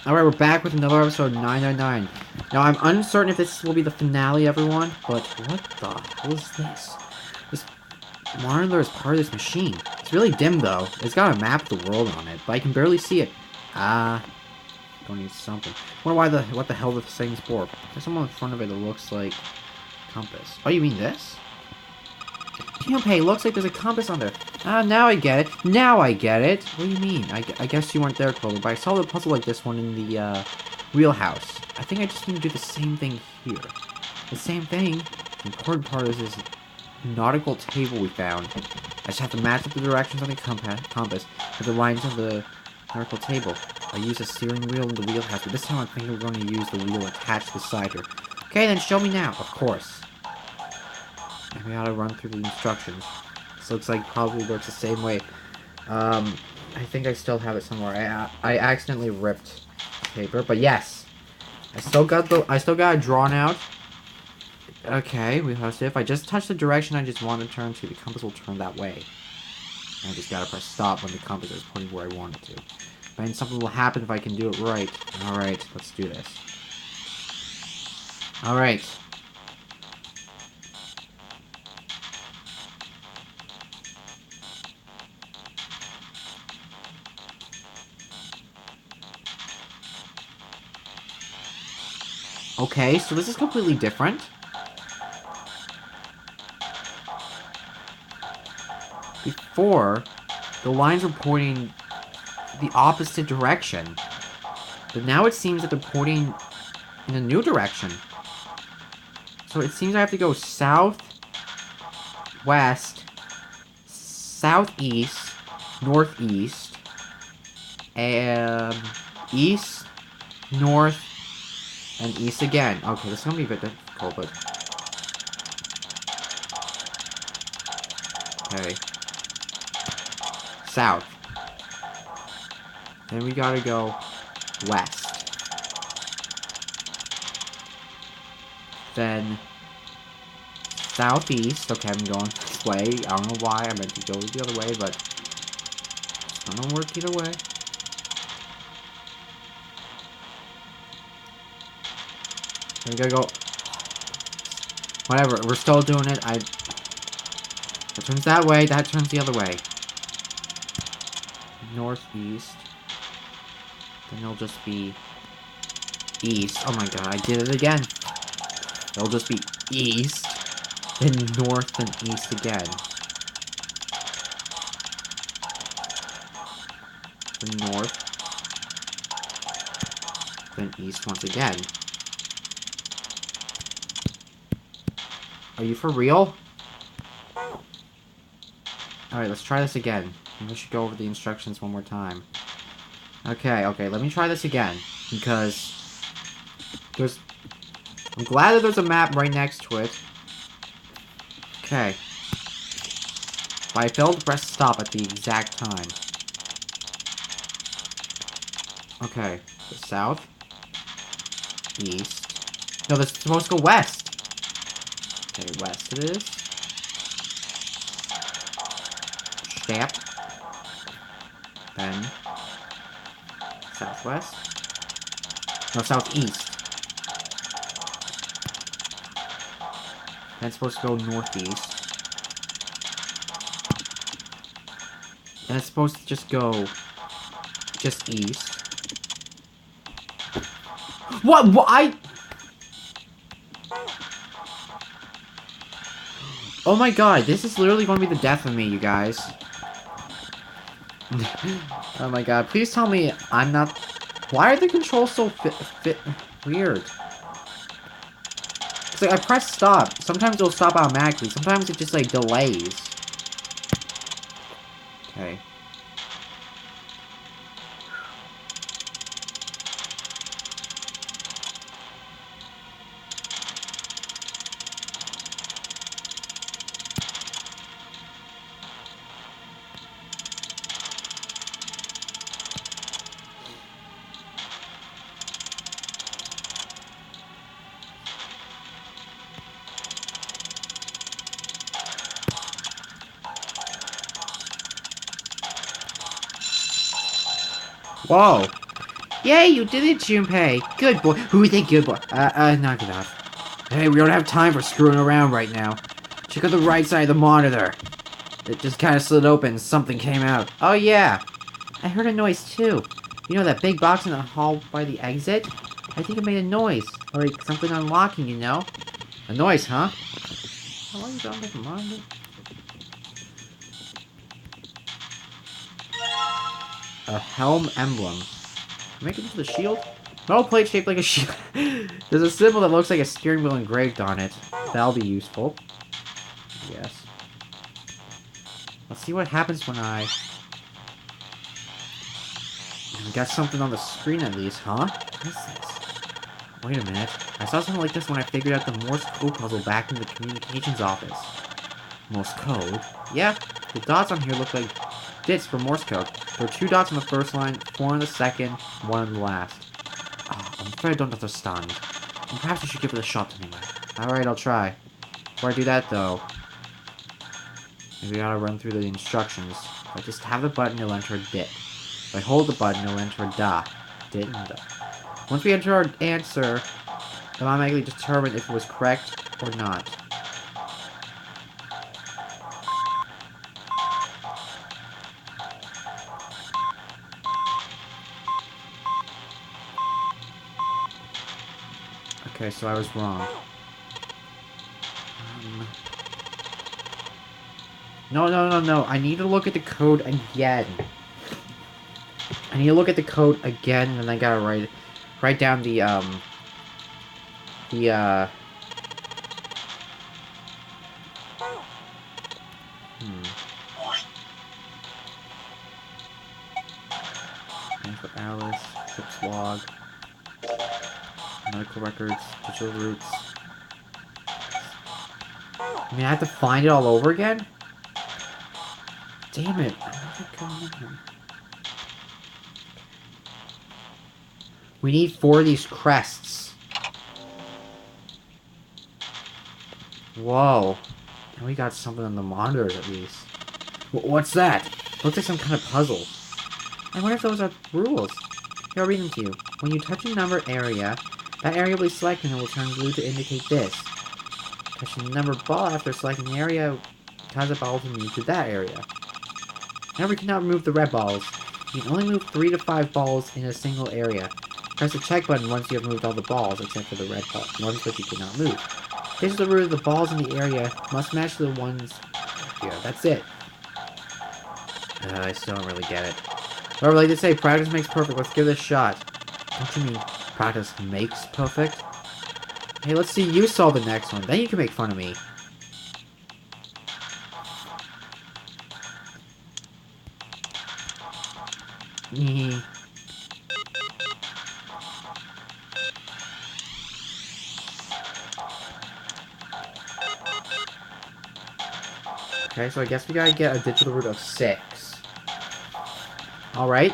Alright, we're back with another episode 999. Now, I'm uncertain if this will be the finale, everyone, but what the hell is this? This monitor is part of this machine. It's really dim, though. It's got a map of the world on it, but I can barely see it. Don't need something. Wonder what the hell this thing's for. There's someone in front of it that looks like compass. Oh, you mean this? Hey, looks like there's a compass on there. Ah, now I get it. Now I get it. What do you mean? I guess you weren't there, Clover, but I saw a puzzle like this one in the, wheelhouse. I think I just need to do the same thing here. The same thing? The important part is this nautical table we found. I just have to match up the directions on the compass with the lines of the nautical table. I use a steering wheel in the wheelhouse, but this time I think we're going to use the wheel attached to the side here. Okay, then show me now. Of course. And we gotta run through the instructions. This looks like probably works the same way. I think I still have it somewhere. I accidentally ripped paper, but yes, I still got it drawn out. Okay, we have to. If I just touch the direction I just want to turn to, the compass will turn that way. And I just gotta press stop when the compass is pointing where I want it to. But then something will happen if I can do it right. All right, let's do this. All right. Okay, so this is completely different. Before, the lines were pointing the opposite direction. But now it seems that they're pointing in a new direction. So it seems I have to go south, west, southeast, northeast, and east, north, and east again. Okay, this is gonna be a bit difficult, but... Okay. South. Then we gotta go west. Then southeast. Okay, I'm going this way. I don't know why I meant to go the other way, but it's gonna work either way. Then we gotta go. Whatever, we're still doing it. That turns that way, that turns the other way. Northeast. Then it'll just be east. Oh my god, I did it again. It'll just be east, then north, then east again. Then north, then east once again. Are you for real? Alright, let's try this again. We should go over the instructions one more time. Okay, let me try this again. Because I'm glad that there's a map right next to it. Okay. But I failed to press stop at the exact time. Okay. So south. East. No, this is supposed to go west. Okay, west it is. Stamp. Then southwest. No, southeast. Then it's supposed to go northeast. Then it's supposed to just go just east. What? Oh my god, this is literally going to be the death of me, you guys. Oh my god, please tell me I'm not... Why are the controls so weird? It's like, I press stop. Sometimes it'll stop automatically. Sometimes it just, like, delays. Okay. Whoa! Yay, you did it, Junpei! Good boy. Who would think good boy? Knock it off. Hey, we don't have time for screwing around right now. Check out the right side of the monitor. It just kind of slid open and something came out. Oh, yeah. I heard a noise, too. You know that big box in the hall by the exit? I think it made a noise. Like something unlocking, you know? A noise, huh? How long you gonna make a monitor? A helm emblem. Make it into the shield? Metal plate shaped like a shield. There's a symbol that looks like a steering wheel engraved on it. That'll be useful. Yes. Let's see what happens when I... got something on the screen at least, huh? What is this? Wait a minute. I saw something like this when I figured out the Morse code puzzle back in the communications office. Morse code? Yeah, the dots on here look like bits for Morse code. There are 2 dots on the first line, 4 on the second, 1 on the last. Oh, I'm afraid I don't understand. And perhaps you should give it a shot anyway. Alright, I'll try. Before I do that, though, maybe I gotta run through the instructions. If I just have the button, it'll enter a dit. If I hold the button, it'll enter a da. Dit and da. Once we enter our answer, it'll automatically determine if it was correct or not. Okay, so I was wrong. No. I need to look at the code again. I need to look at the code again, and I gotta write down the name for Alice, trip's log, medical records, digital roots. I mean, I have to find it all over again? Damn it. We need 4 of these crests. Whoa. And we got something on the monitors at least. What's that? Looks like some kind of puzzle. I wonder if those are rules. Here, I'll read them to you. When you touch a number area, that area will be selected and will turn blue to indicate this. Touch the number ball after selecting the area, cause a ball to move to that area. However, you cannot remove the red balls. You can only move 3 to 5 balls in a single area. Press the check button once you have moved all the balls, except for the red ones which you cannot move. This is the root of the balls in the area must match the ones here. That's it. I still don't really get it. However, like they say, practice makes perfect. Let's give it a shot. Don't you mean practice makes perfect? Hey, let's see you solve the next one. Then you can make fun of me. Okay, so I guess we gotta get a digital root of 6. Alright.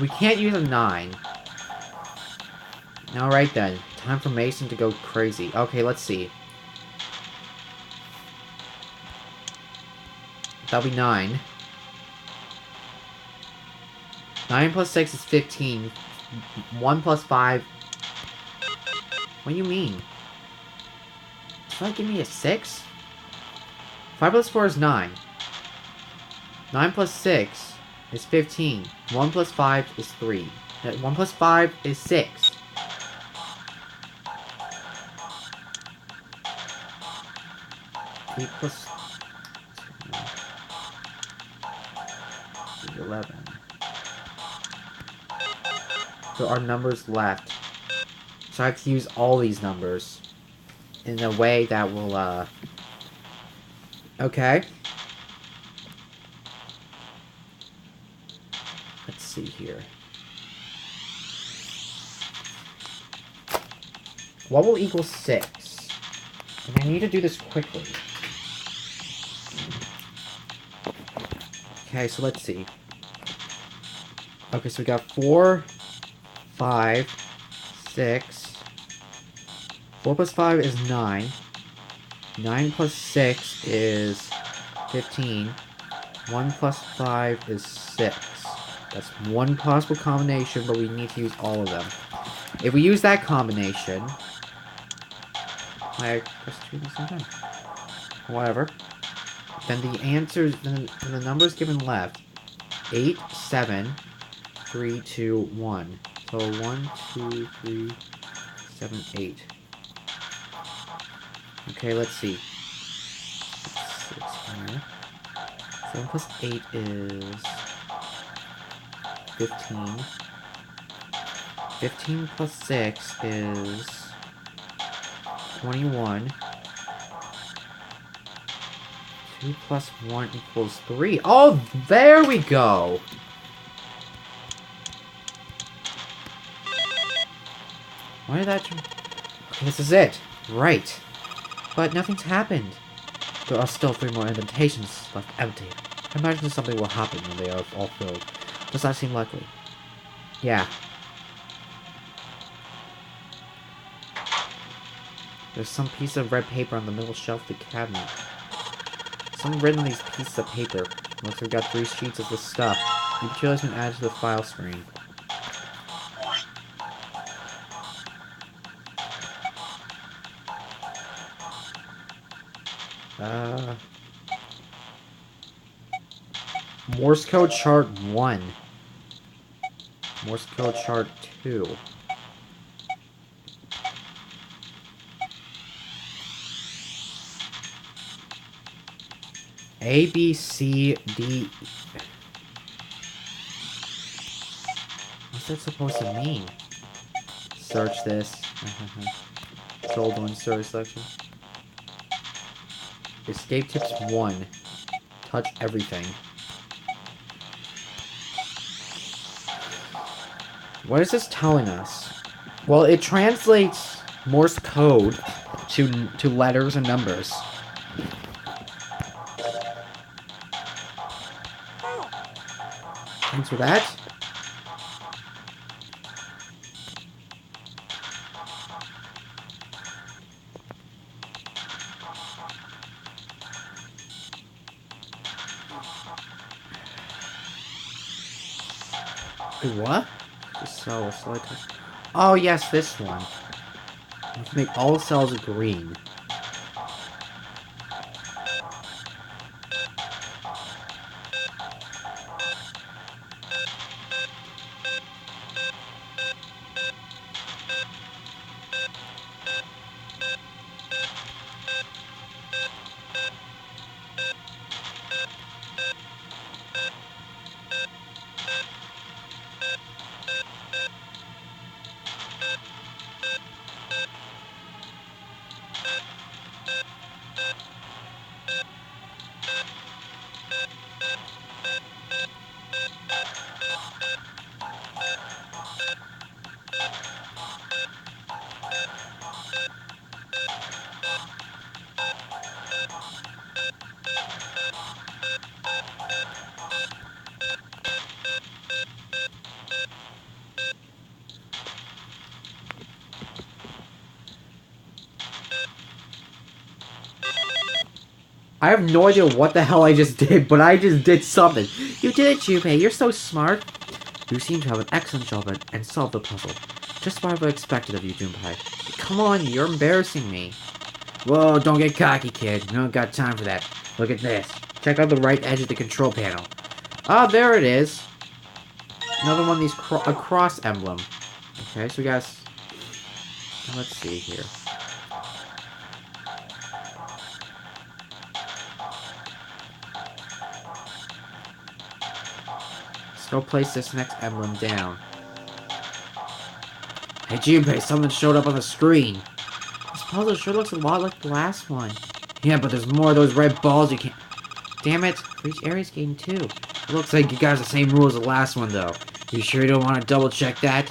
We can't use a 9. Alright then. Time for Mason to go crazy. Okay, let's see. That'll be 9. 9 plus 6 is 15. 1 plus 5... What do you mean? Try to give me a 6? 5 plus 4 is 9. 9 plus 6 is 15. 1 plus 5 is 3. 1 plus 5 is 6. Eight plus 2 is 11. So our numbers left. So I have to use all these numbers in a way that will, okay. Let's see here. What will equal 6? And I need to do this quickly. Okay, so let's see. Okay, so we got 4, 5, 6. 4 plus 5 is 9. 9 plus 6 is 15. 1 plus 5 is 6. That's one possible combination, but we need to use all of them. If we use that combination... I press 2 at the same time. Whatever. Then the answers... Then the numbers given left. 8, 7, 3, 2, 1. So 1, 2, 3, 7, 8. Okay, let's see. 6 here. 7 plus 8 is 15. 15 plus 6 is 21. 2 plus 1 equals 3. Oh, there we go! Why did that... Okay, this is it. Right. But nothing's happened. There are still 3 more indentations left empty. I imagine something will happen when they are all filled. Does that seem likely? Yeah. There's some piece of red paper on the middle shelf of the cabinet. Something written on these pieces of paper. Looks like we've got 3 sheets of the stuff. The material has been added to the file screen. Morse code chart 1. Morse code chart 2. A, B, C, D. What's that supposed to mean? Search this. Control one search selection. Escape tips 1. Touch everything. What is this telling us? Well, it translates Morse code to letters and numbers. Thanks for that. What? Cell, slide test. Oh yes, this one. Let's make all cells green. I have no idea what the hell I just did, but I just did something. You did it, Junpei. You're so smart. You seem to have an excellent job and solve the puzzle. Just what I expected of you, Junpei. Come on, you're embarrassing me. Whoa, don't get cocky, kid. We don't got time for that. Look at this. Check out the right edge of the control panel. Ah, there it is. Another one of these a cross emblem. Okay, so we got... Let's see here. Let's go place this next emblem down. Hey Junpei, something showed up on the screen. This puzzle sure looks a lot like the last one. Yeah, but there's more of those red balls you can't... Damn it, for each area's game too. It looks like you guys have the same rules as the last one though. You sure you don't want to double check that?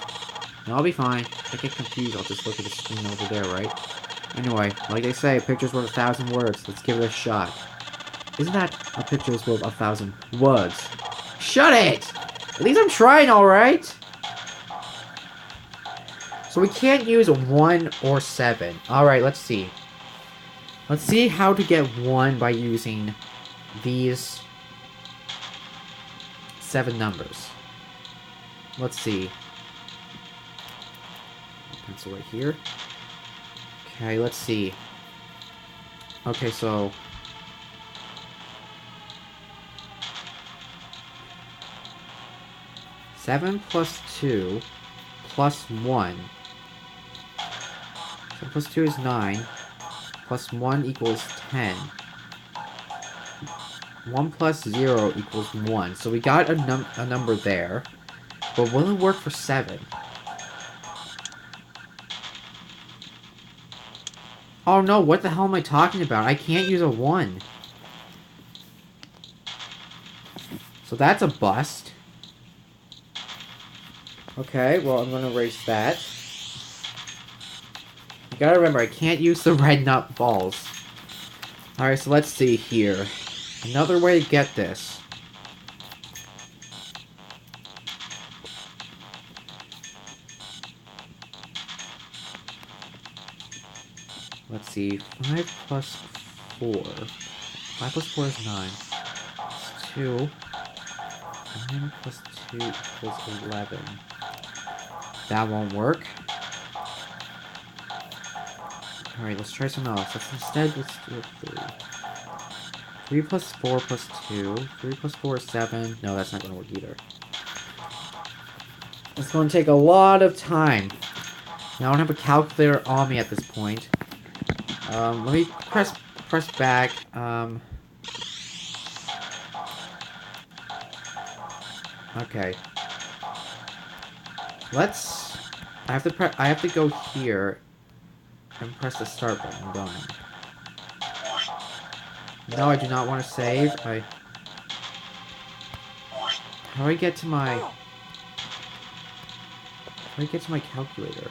No, I'll be fine. If I get confused, I'll just look at the screen over there, right? Anyway, like they say, a picture's worth 1,000 words. Let's give it a shot. Isn't that a picture's worth 1,000 words? Shut it! At least I'm trying, alright? So we can't use 1 or 7. Alright, let's see. Let's see how to get 1 by using these 7 numbers. let's see. Pencil right here. Okay, let's see. Okay, so... 7 plus 2 plus 1. 7 plus 2 is 9. Plus 1 equals 10. 1 plus 0 equals 1. So we got a number there. But will it work for 7? Oh no, what the hell am I talking about? I can't use a 1. So that's a bust. Okay, well, I'm gonna erase that. You gotta remember, I can't use the red nut balls. Alright, so let's see here. Another way to get this. Let's see, 5 plus 4. 5 plus 4 is 9. Plus 2. 9 plus 2 equals 11. That won't work. Alright, let's try something else. Let's do 3. 3 plus 4 plus 2. 3 plus 4 is 7. No, that's not going to work either. It's going to take a lot of time. Now, I don't have a calculator on me at this point. Let me press back. Okay. I have to go here and press the start button. Done. No, I do not want to save. How do I get to my... How do I get to my calculator?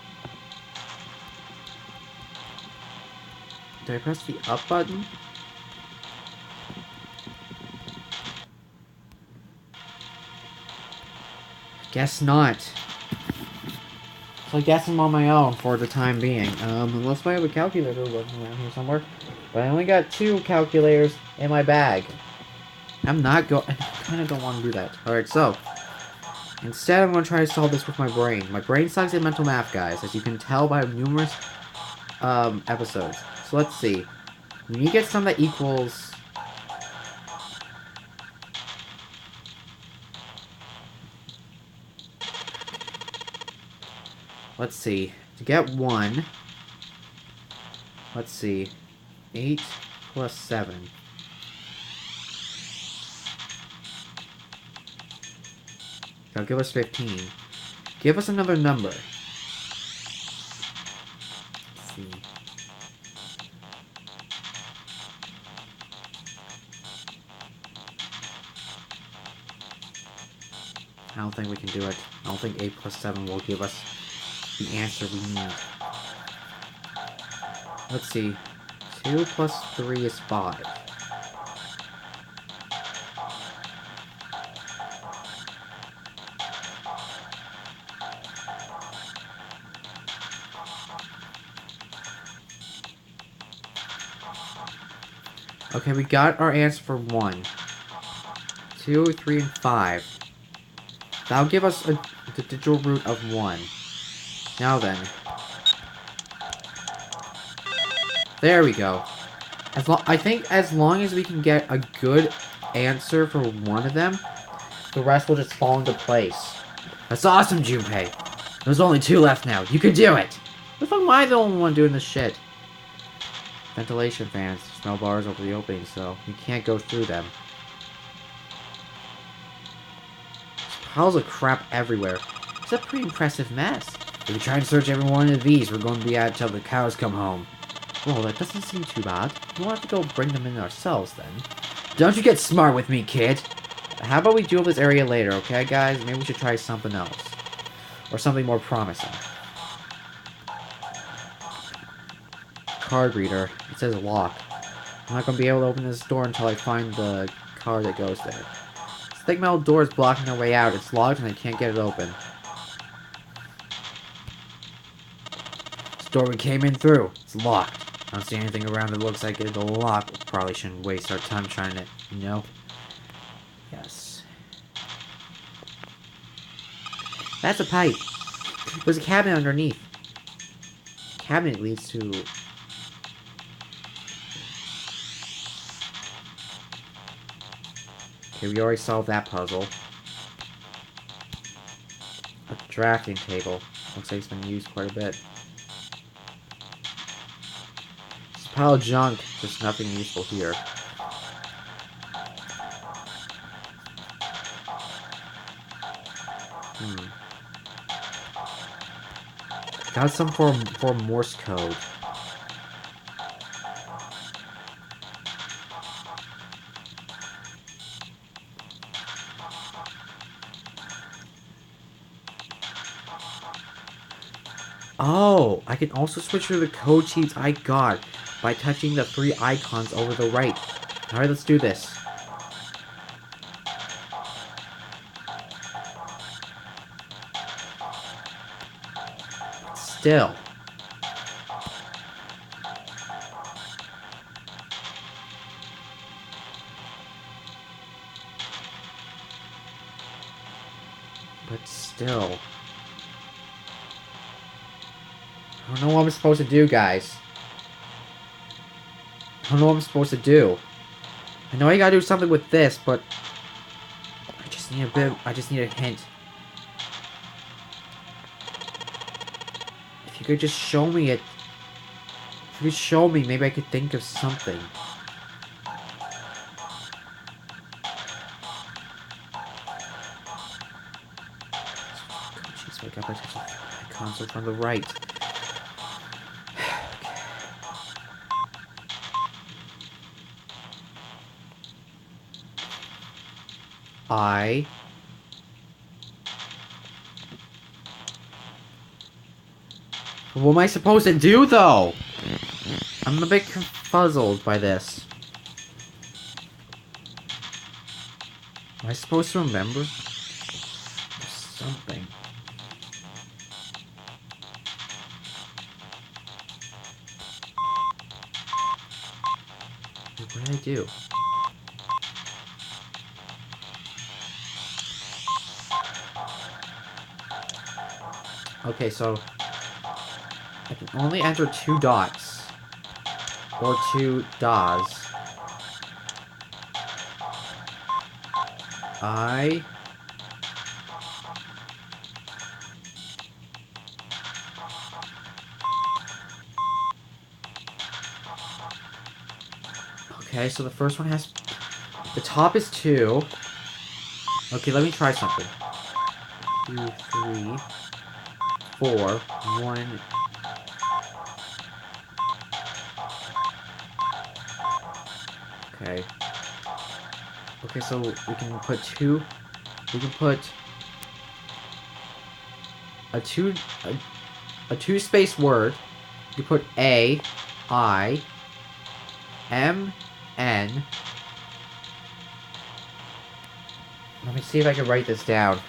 Did I press the up button? Guess not. So I guess I'm on my own for the time being. Unless I have a calculator working around here somewhere. But I only got 2 calculators in my bag. I kind of don't want to do that. Alright, so. Instead, I'm going to try to solve this with my brain. My brain sucks at mental math, guys. As you can tell by numerous episodes. So let's see. When you get something that equals... Let's see. To get 1... Let's see. 8 plus 7. That'll give us 15. Give us another number. Let's see. I don't think we can do it. I don't think 8 plus 7 will give us the answer we need. Let's see. 2 plus 3 is 5. Okay, we got our answer for 1. 2, 3, and 5. That'll give us the digital root of 1. Now then. There we go. I think as long as we can get a good answer for one of them, the rest will just fall into place. That's awesome, Junpei. There's only 2 left now. You can do it! What the fuck am I the only one doing this shit? Ventilation fans. Smell bars over the opening, so you can't go through them. There's piles of crap everywhere. It's a pretty impressive mess. If we try and search every one of these, we're going to be at it till the cows come home. Well, that doesn't seem too bad. We'll have to go bring them in ourselves, then. Don't you get smart with me, kid! How about we deal with this area later, okay, guys? Maybe we should try something else. Or something more promising. Card reader. It says lock. I'm not going to be able to open this door until I find the card that goes there. This thick metal door is blocking our way out. It's locked and I can't get it open. This door we came in through. It's locked. I don't see anything around that looks like it'll lock. We probably shouldn't waste our time trying to, you know? Yes. That's a pipe. There's a cabinet underneath. Cabinet leads to... Okay, we already solved that puzzle. A drafting table. Looks like it's been used quite a bit. It's a pile of junk. There's nothing useful here. Got some for Morse code. Oh, I can also switch to the code sheets I got by touching the 3 icons over the right. Alright, let's do this. Still. But still. I don't know what I'm supposed to do, guys. I don't know what I'm supposed to do. I know I gotta do something with this, but... I just need a bit... I just need a hint. If you could just show me it... If you could show me, maybe I could think of something. Jeez, wake up, I touched the console from the right. What am I supposed to do, though? I'm a bit confuzzled by this. Am I supposed to remember? There's something. What did I do? Okay, so... I can only enter 2 dots. Or 2 DAs. Okay, so the first one has... The top is 2. Okay, let me try something. 2, 3, 4, 1... Okay. Okay, so we can put 2... We can put... A 2-space word. You put A, I, M, N. Let me see if I can write this down.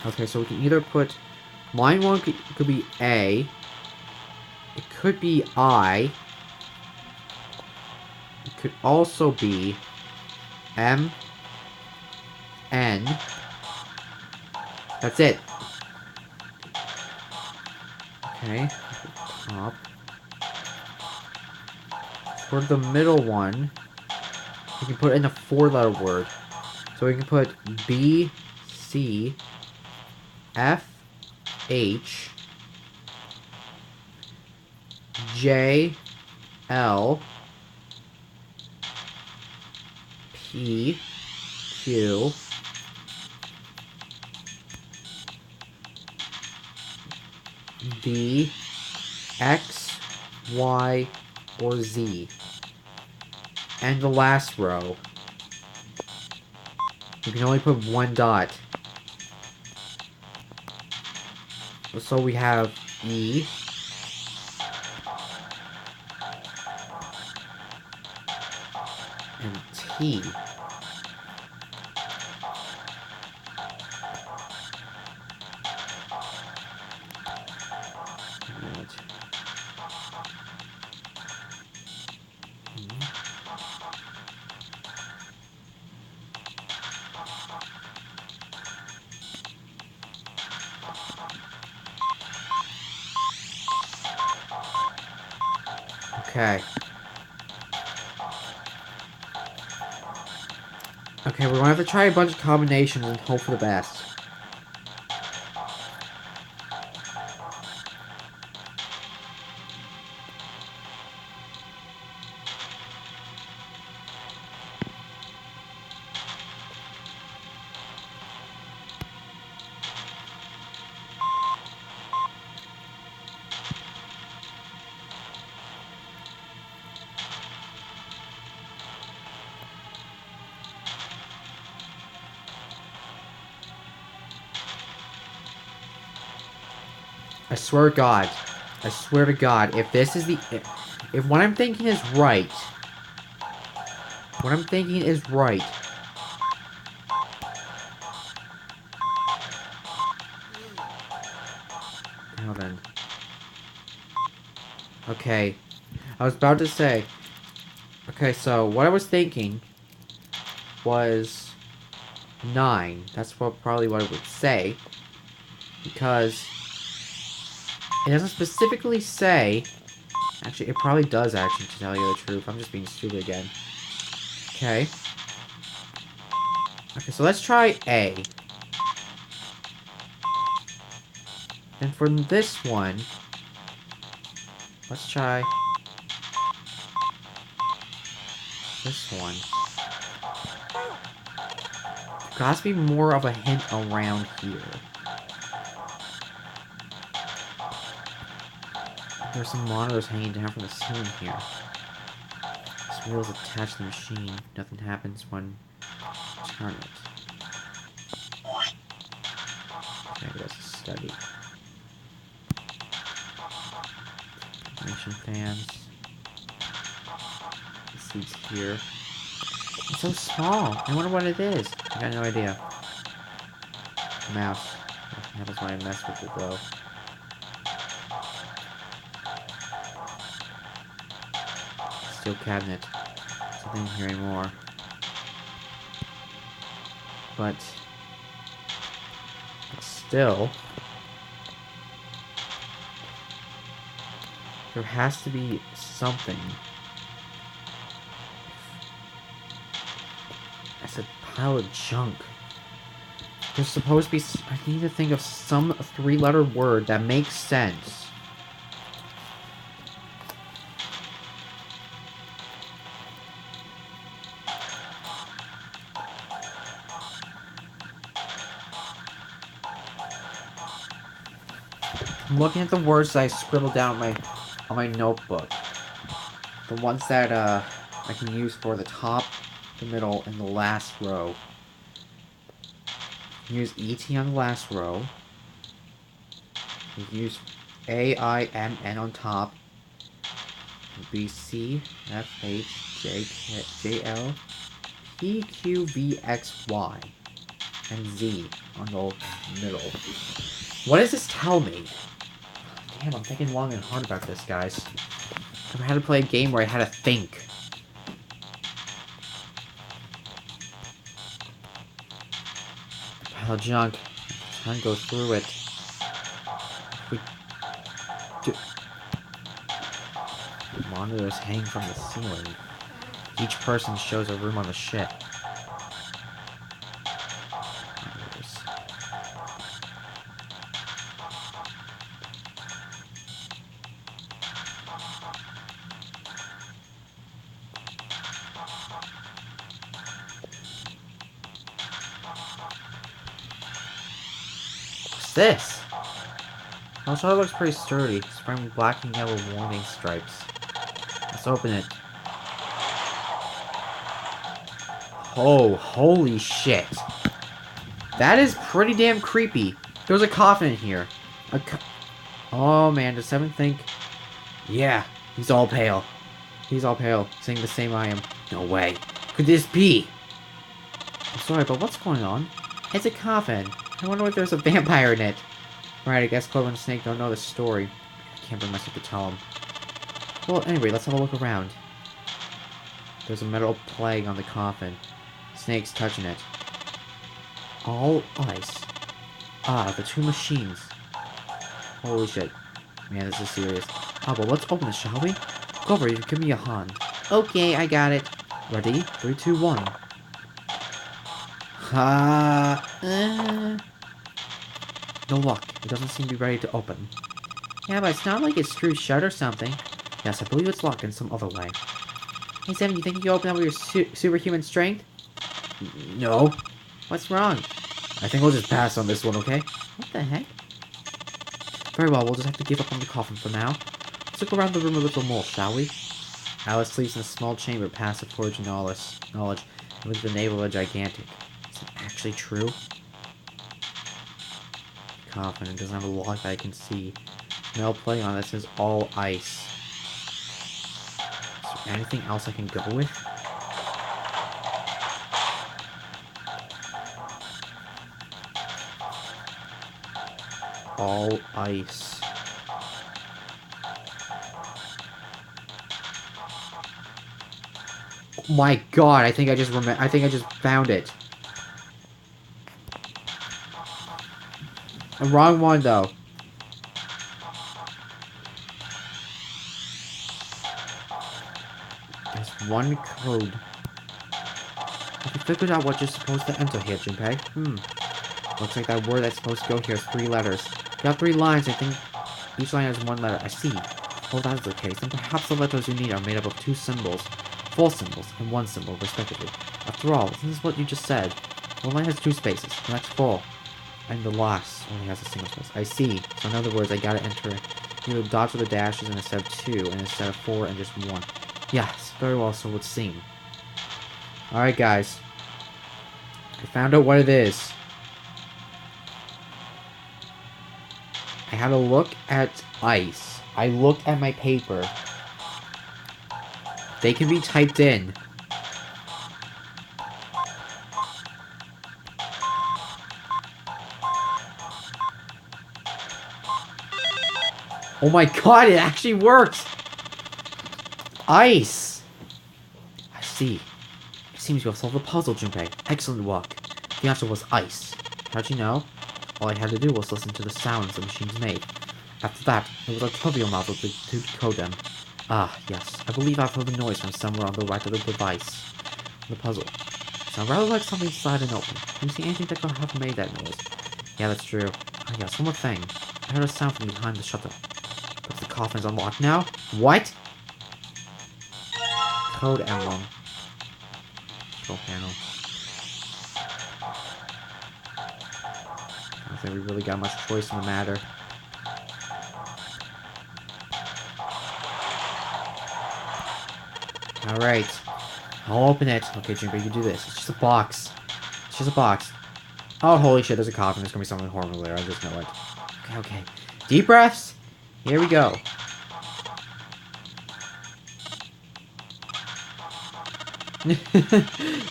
Okay, so we can either put... Line 1 could be A. It could be I. It could also be M, N. That's it. Okay. Top. For the middle one, we can put in a 4-letter word. So we can put B, C, F, H, J, L, P, Q, B, X, Y, or Z. And the last row, you can only put 1 dot. So we have E, and T. Okay. Okay, we're gonna have to try a bunch of combinations and hope for the best. I swear to God. I swear to God, if this is the... If what I'm thinking is right... What I'm thinking is right... Now then. Okay. I was about to say... Okay, so what I was thinking... was... 9. That's probably what it would say. Because... it doesn't specifically say... Actually, it probably does, actually, to tell you the truth. I'm just being stupid again. Okay. Okay, so let's try A. And for this one... let's try... this one. There has to be more of a hint around here. There's some monitors hanging down from the ceiling here. This wheel is attached to the machine. Nothing happens when you turn it. Okay, that's a study. Ventilation fans. The seats here. It's so small. I wonder what it is. I got no idea. Mouse. Nothing happens when I mess with it though. Steel cabinet. There's nothing in here anymore. But still, there has to be something. That's a pile of junk. There's supposed to be... I need to think of some 3-letter word that makes sense. I'm looking at the words that I scribbled down on my notebook. The ones that I can use for the top, the middle, and the last row. Use ET on the last row. Use AIMN on top. BC, FH, JL, PQVXY, and Z on the middle. What does this tell me? Damn, I'm thinking long and hard about this, guys. I had to play a game where I had to think. Pile of junk. Time to go through it. Monitors hang from the ceiling. Each person shows a room on the ship. Monitors. What's this? Also, it looks pretty sturdy. It's wearing black and yellow warning stripes. Let's open it. Oh, holy shit. That is pretty damn creepy. There's a coffin in here. Oh man, does Seven think... yeah, he's all pale. He's all pale, saying the same I am. No way. Could this be? I'm sorry, but what's going on? It's a coffin. I wonder if there's a vampire in it. Right, I guess Clover and Snake don't know the story. I can't bring myself to tell them. Well, anyway, let's have a look around. There's a metal plague on the coffin. Snake's touching it. All ice. Ah, the 2 machines. Holy shit. Man, this is serious. Oh, but let's open this, shall we? Clover, you give me a hand. Okay, I got it. Ready? 3, 2, 1. No luck. It doesn't seem to be ready to open. Yeah, but it's not like it's screwed shut or something. Yes, I believe it's locked in some other way. Hey, Seven, you think you can open it with your superhuman strength? No. What's wrong? I think we'll just pass on this one, okay? What the heck? Very well, we'll just have to give up on the coffin for now. Let's look around the room a little more, shall we? Alice sleeps in a small chamber past the forge of knowledge, with the navel of a gigantic. Is it actually true? Coffin, it doesn't have a lock that I can see. Metal plate on it says all ice. Is there anything else I can go with? All ice. Oh my god, I think I just found it. The wrong one though. There's one code. Have you figured out what you're supposed to enter here, Junpei? Looks like that word that's supposed to go here is 3 letters. You got 3 lines, I think each line has 1 letter. I see. Well, that's the case, then perhaps the letters you need are made up of 2 symbols. 4 symbols, and 1 symbol, respectively. After all, this is what you just said. One line has 2 spaces, the next 4. And the last only has a single space. I see. So in other words, I gotta enter either dots with the dashes instead of 2, and instead of 4 and just 1. Yes, very well, so it would seem. Alright, guys. I found out what it is. I had a look at ice. I looked at my paper. They can be typed in. Oh my god, it actually works! Ice! I see. It seems you have solved the puzzle, Junpei. Excellent work. The answer was ice. How'd you know? All I had to do was listen to the sounds the machines made. After that, there was a trivial model to decode them. Ah, yes. I believe I've heard the noise from somewhere on the right of the device. The puzzle. Sounds rather like something inside and open. Can you see anything that could have made that noise? Yeah, that's true. Ah, yes, one more thing. I heard a sound from behind the shutter. But the coffin's unlocked now? What? Code emblem. Control panel. I don't think we really got much choice in the matter. Alright. I'll open it. Okay, Junpei, you do this. It's just a box. It's just a box. Oh, holy shit, there's a coffin. There's gonna be something horrible there. I just know it. Okay, okay. Deep breaths. Here we go.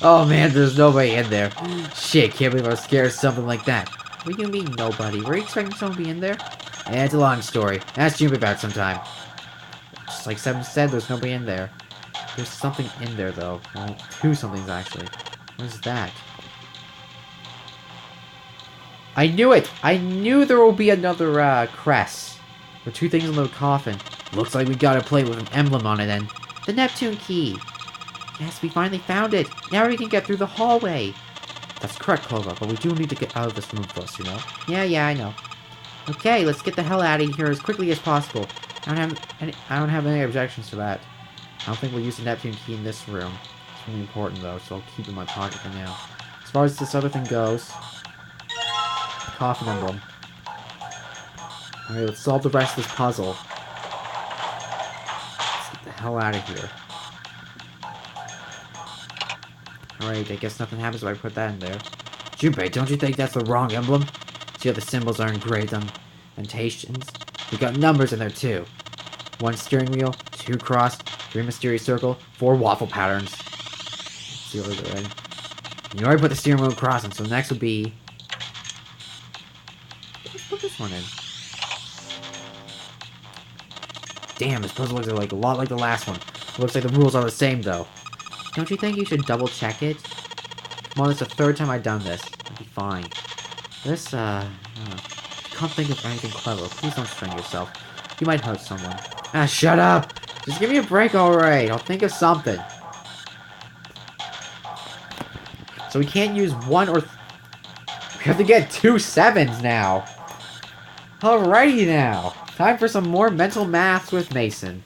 Oh man, there's nobody in there. Shit, can't believe I was scared of something like that. What do you mean, nobody? Were you expecting someone to be in there? Eh, it's a long story. Ask Junpei about it sometime. Just like Seven said, there's nobody in there. There's something in there, though. Well, 2 somethings, actually. What is that? I knew it! I knew there will be another, crest. There are 2 things in the coffin. Looks like we got a plate with an emblem on it, then. The Neptune key! Yes, we finally found it! Now we can get through the hallway! That's correct, Clover, but we do need to get out of this room first, you know? Yeah, I know. Okay, let's get the hell out of here as quickly as possible. I don't have any objections to that. I don't think we'll use the Neptune key in this room. It's really important, though, so I'll keep it in my pocket for now. As far as this other thing goes... Coffin emblem. Alright, let's solve the rest of this puzzle. Let's get the hell out of here. Alright, I guess nothing happens if I put that in there. Junpei, don't you think that's the wrong emblem? See how the symbols are engraved on annotations? We got numbers in there, too. 1 steering wheel, 2 cross, 3 mysterious circle, 4 waffle patterns. Let's see what we're doing. You already put the steering wheel across, and so next would be... Let's put this one in. Damn, this puzzle looks like a lot like the last one. Looks like the rules are the same, though. Don't you think you should double check it? Come on, it's the 3rd time I've done this. I'll be fine. This, can't think of anything clever. Please don't strain yourself. You might hurt someone. Ah, shut up! Just give me a break, alright. I'll think of something. So we can't use one or... We have to get 2 sevens now. Alrighty now. Time for some more mental maths with Mason.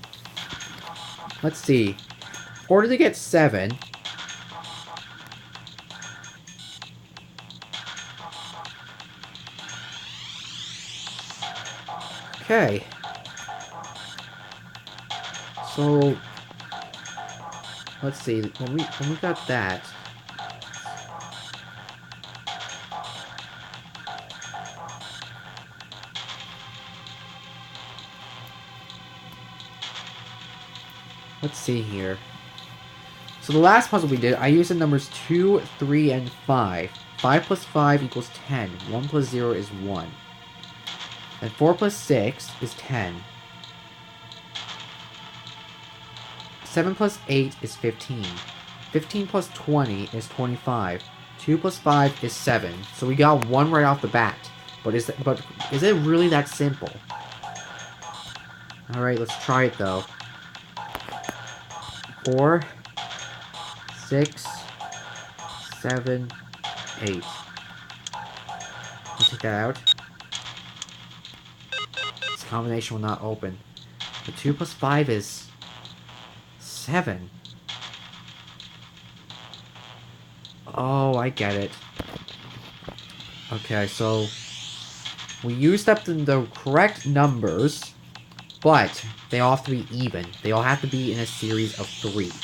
Let's see. In order to get 7... Okay. So... Let's see. When we got that... Let's see here. So the last puzzle we did, I used the numbers 2, 3, and 5. 5 plus 5 equals 10. 1 plus 0 is 1. And 4 plus 6 is 10. 7 plus 8 is 15. 15 plus 20 is 25. 2 plus 5 is 7. So we got 1 right off the bat. But is it really that simple? Alright, let's try it though. 4, 6, 7, 8. I'll take that out. This combination will not open. But 2 plus 5 is 7. Oh, I get it. Okay, so we used up the correct numbers, but they all have to be even. They all have to be in a series of 3. So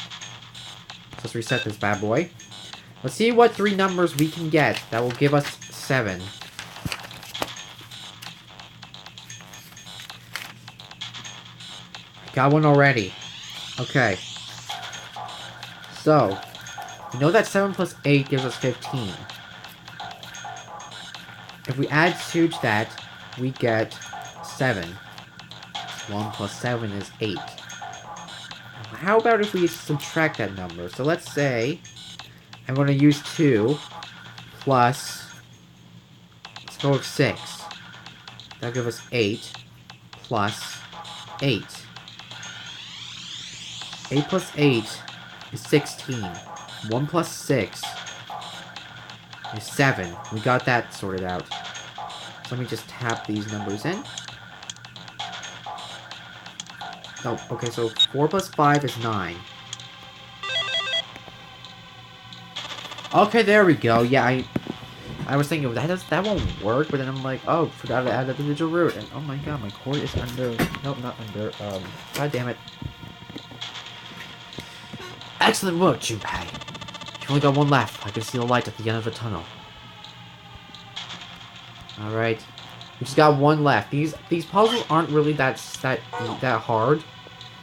let's reset this bad boy. Let's see what 3 numbers we can get that will give us 7. Got one already. Okay. So, we know that 7 plus 8 gives us 15. If we add 2 to that, we get 7. 1 plus 7 is 8. How about if we subtract that number? So let's say I'm going to use 2 plus, let's go with 6. That'll give us 8 plus 8. 8 plus 8 is 16. 1 plus 6 is 7. We got that sorted out. So let me just tap these numbers in. Oh, okay, so 4 plus 5 is 9. Okay, there we go. Yeah, I was thinking, that won't work, but then I'm like, oh, forgot to add the digital root. And oh my god, my cord is under... Nope, not under. God damn it. Excellent work, Junpei. You've only got one left. I can see the light at the end of the tunnel. Alright. We just got one left. These puzzles aren't really that hard.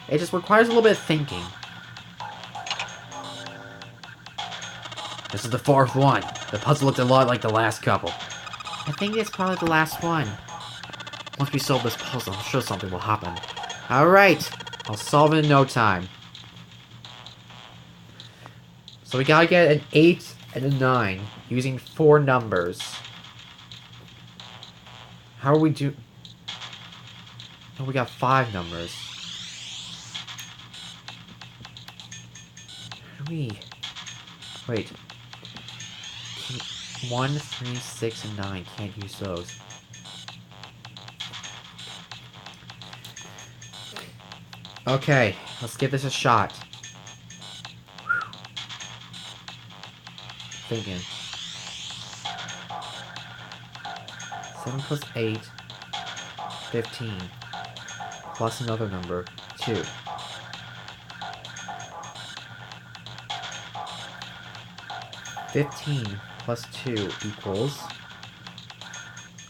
It just requires a little bit of thinking. This is the 4th one. The puzzle looked a lot like the last couple. I think it's probably the last one. Once we solve this puzzle, I'm sure something will happen. Alright. I'll solve it in no time. So we gotta get an 8 and a 9 using 4 numbers. How are we do... Oh, we got 5 numbers. How do we... Wait. 1, 3, 6, and 9. Can't use those. Okay, let's give this a shot. Thinking. 7 plus 8, 15. Plus another number, 2. $15 plus 2 equals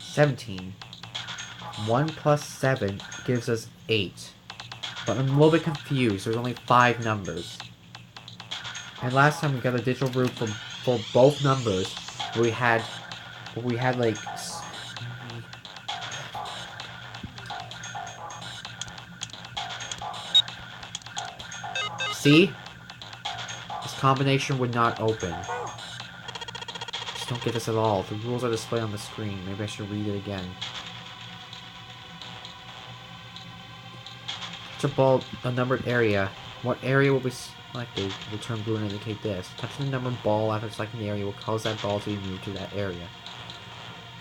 17. 1 plus 7 gives us 8. But I'm a little bit confused. There's only 5 numbers. And last time we got a digital root for both numbers. We had like... See? This combination would not open. Just don't get this at all. The rules are displayed on the screen. Maybe I should read it again. touch a ball, a numbered area. What area will be selected will turn blue and indicate this. Touching the numbered ball after selecting the area will cause that ball to be moved to that area.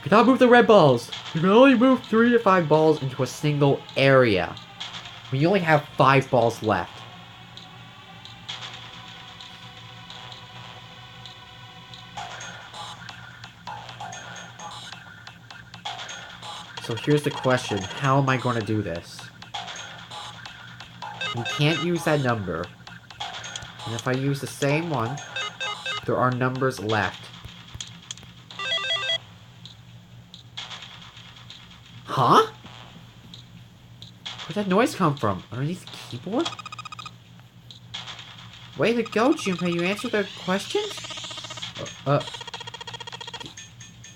You cannot move the red balls! You can only move 3 to 5 balls into a single area. We only have 5 balls left. So here's the question, how am I going to do this? You can't use that number. And if I use the same one, there are numbers left. Huh? Where'd that noise come from? Underneath the keyboard? Way to go, Junpei. You answered the questions?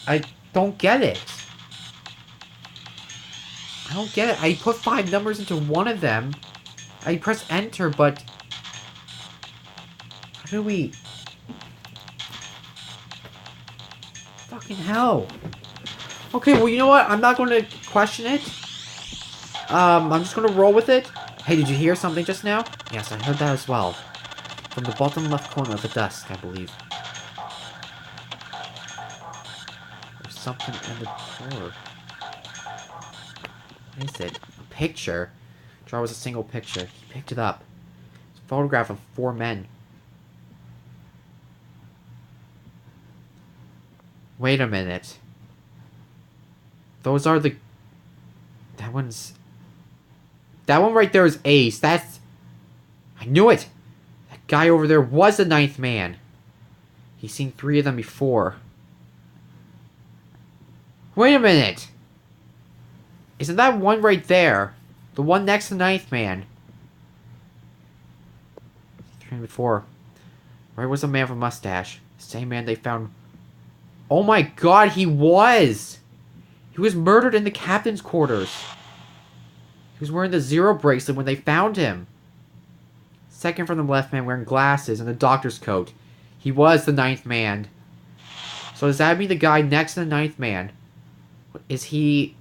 I don't get it. I don't get it. I put 5 numbers into one of them. I press enter, but... How do we... Fucking hell. Okay, well, you know what? I'm not going to question it. I'm just going to roll with it. Hey, did you hear something just now? Yes, I heard that as well. From the bottom left corner of the desk, I believe. There's something in the drawer. What is it? A picture? The drawer was a single picture. He picked it up. It's a photograph of 4 men. Wait a minute. Those are the... That one's... That one right there is Ace. That's... I knew it! That guy over there was the 9th man. He's seen 3 of them before. Wait a minute! Isn't that one right there? The one next to the 9th man. 3 before. Right was a man with a mustache. Same man they found... Oh my god, he was! He was murdered in the captain's quarters. He was wearing the 0 bracelet when they found him. Second from the left man wearing glasses and a doctor's coat. He was the 9th man. So does that mean the guy next to the 9th man? Is he...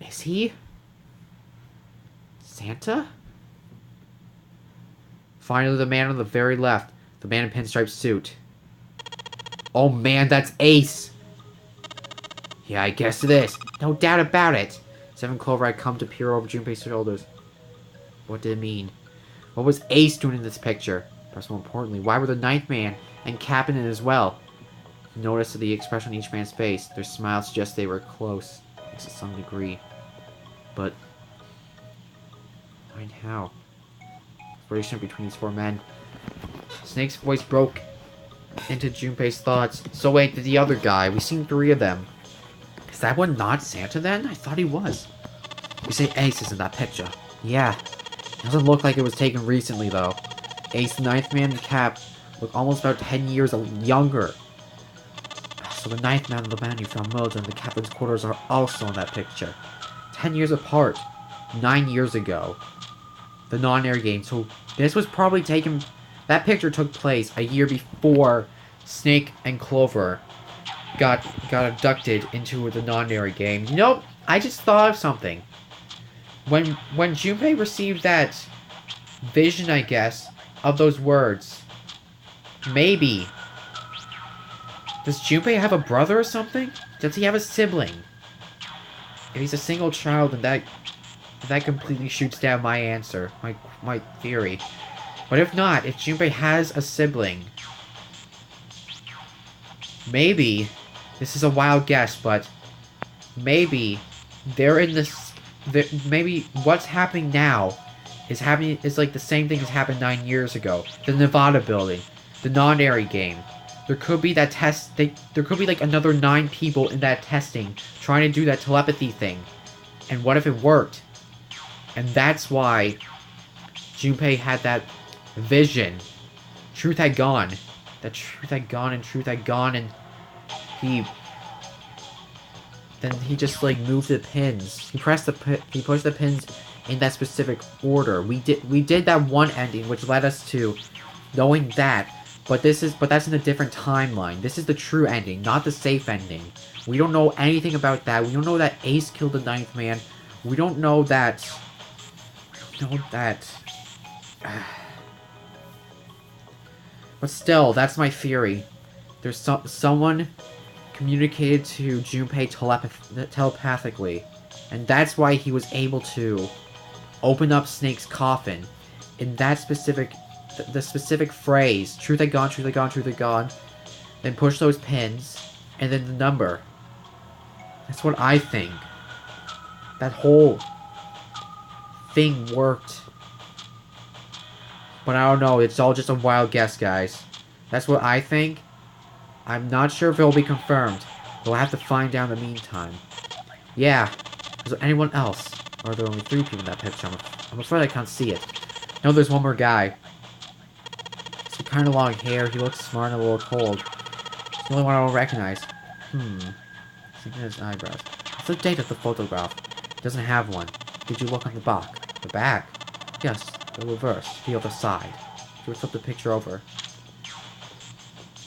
Is he... Santa? Finally, the man on the very left. The man in pinstripe suit. Oh man, that's Ace! Yeah, I guess it is. No doubt about it. 7 Clover had come to peer over Junpei's shoulders. What did it mean? What was Ace doing in this picture? Perhaps more importantly, why were the 9th man and Captain in it as well? He noticed the expression on each man's face. Their smiles suggest they were close, to some degree. But... Find how? Separation between these 4 men. Snake's voice broke into Junpei's thoughts. So wait, the other guy. We've seen 3 of them. Is that one not Santa then? I thought he was. You say Ace is in that picture. Yeah. Doesn't look like it was taken recently though. Ace, the 9th man, and Cap look almost about 10 years younger. So the 9th man and the man you found murdered in the captain's quarters are also in that picture. 10 years apart. 9 years ago. The non-air game. So this was probably taken... That picture took place a year before Snake and Clover got abducted into the non-air game. You know, I just thought of something. When Junpei received that vision, I guess, of those words, maybe... Does Junpei have a brother or something? Does he have a sibling? If he's a single child, then that completely shoots down my answer, my theory. But if not, if Junpei has a sibling, maybe, this is a wild guess, but maybe they're in this, maybe what's happening now is like the same thing as happened 9 years ago. The Nevada building, the non-airy game. There could be that test, there could be like another 9 people in that testing trying to do that telepathy thing. And what if it worked? And that's why Junpei had that vision. Truth had gone. That truth had gone and truth had gone, and he just like moved the pins. He pushed the pins in that specific order. We did that one ending which led us to knowing that, but that's in a different timeline. This is the true ending, not the safe ending. We don't know anything about that. We don't know that Ace killed the 9th man We don't know that... We know that... But still, that's my theory. There's someone communicated to Junpei telepathically. And that's why he was able to open up Snake's coffin. In that specific... The specific phrase. Truth I gone, truth I gone, truth I gone. Then push those pins. And then the number. That's what I think. That whole thing worked. But I don't know, it's all just a wild guess, guys. That's what I think. I'm not sure if it'll be confirmed. We'll have to find out in the meantime. Yeah. Is there anyone else? Or are there only 3 people in that picture? I'm afraid I can't see it. No, there's one more guy. He's got kind of long hair, he looks smart and a little cold. He's the only one I don't recognize. Looking at his eyebrows. What's the date of the photograph? It doesn't have one. Did you look on the back? The back? Yes, the reverse. The other side. She would flip the picture over.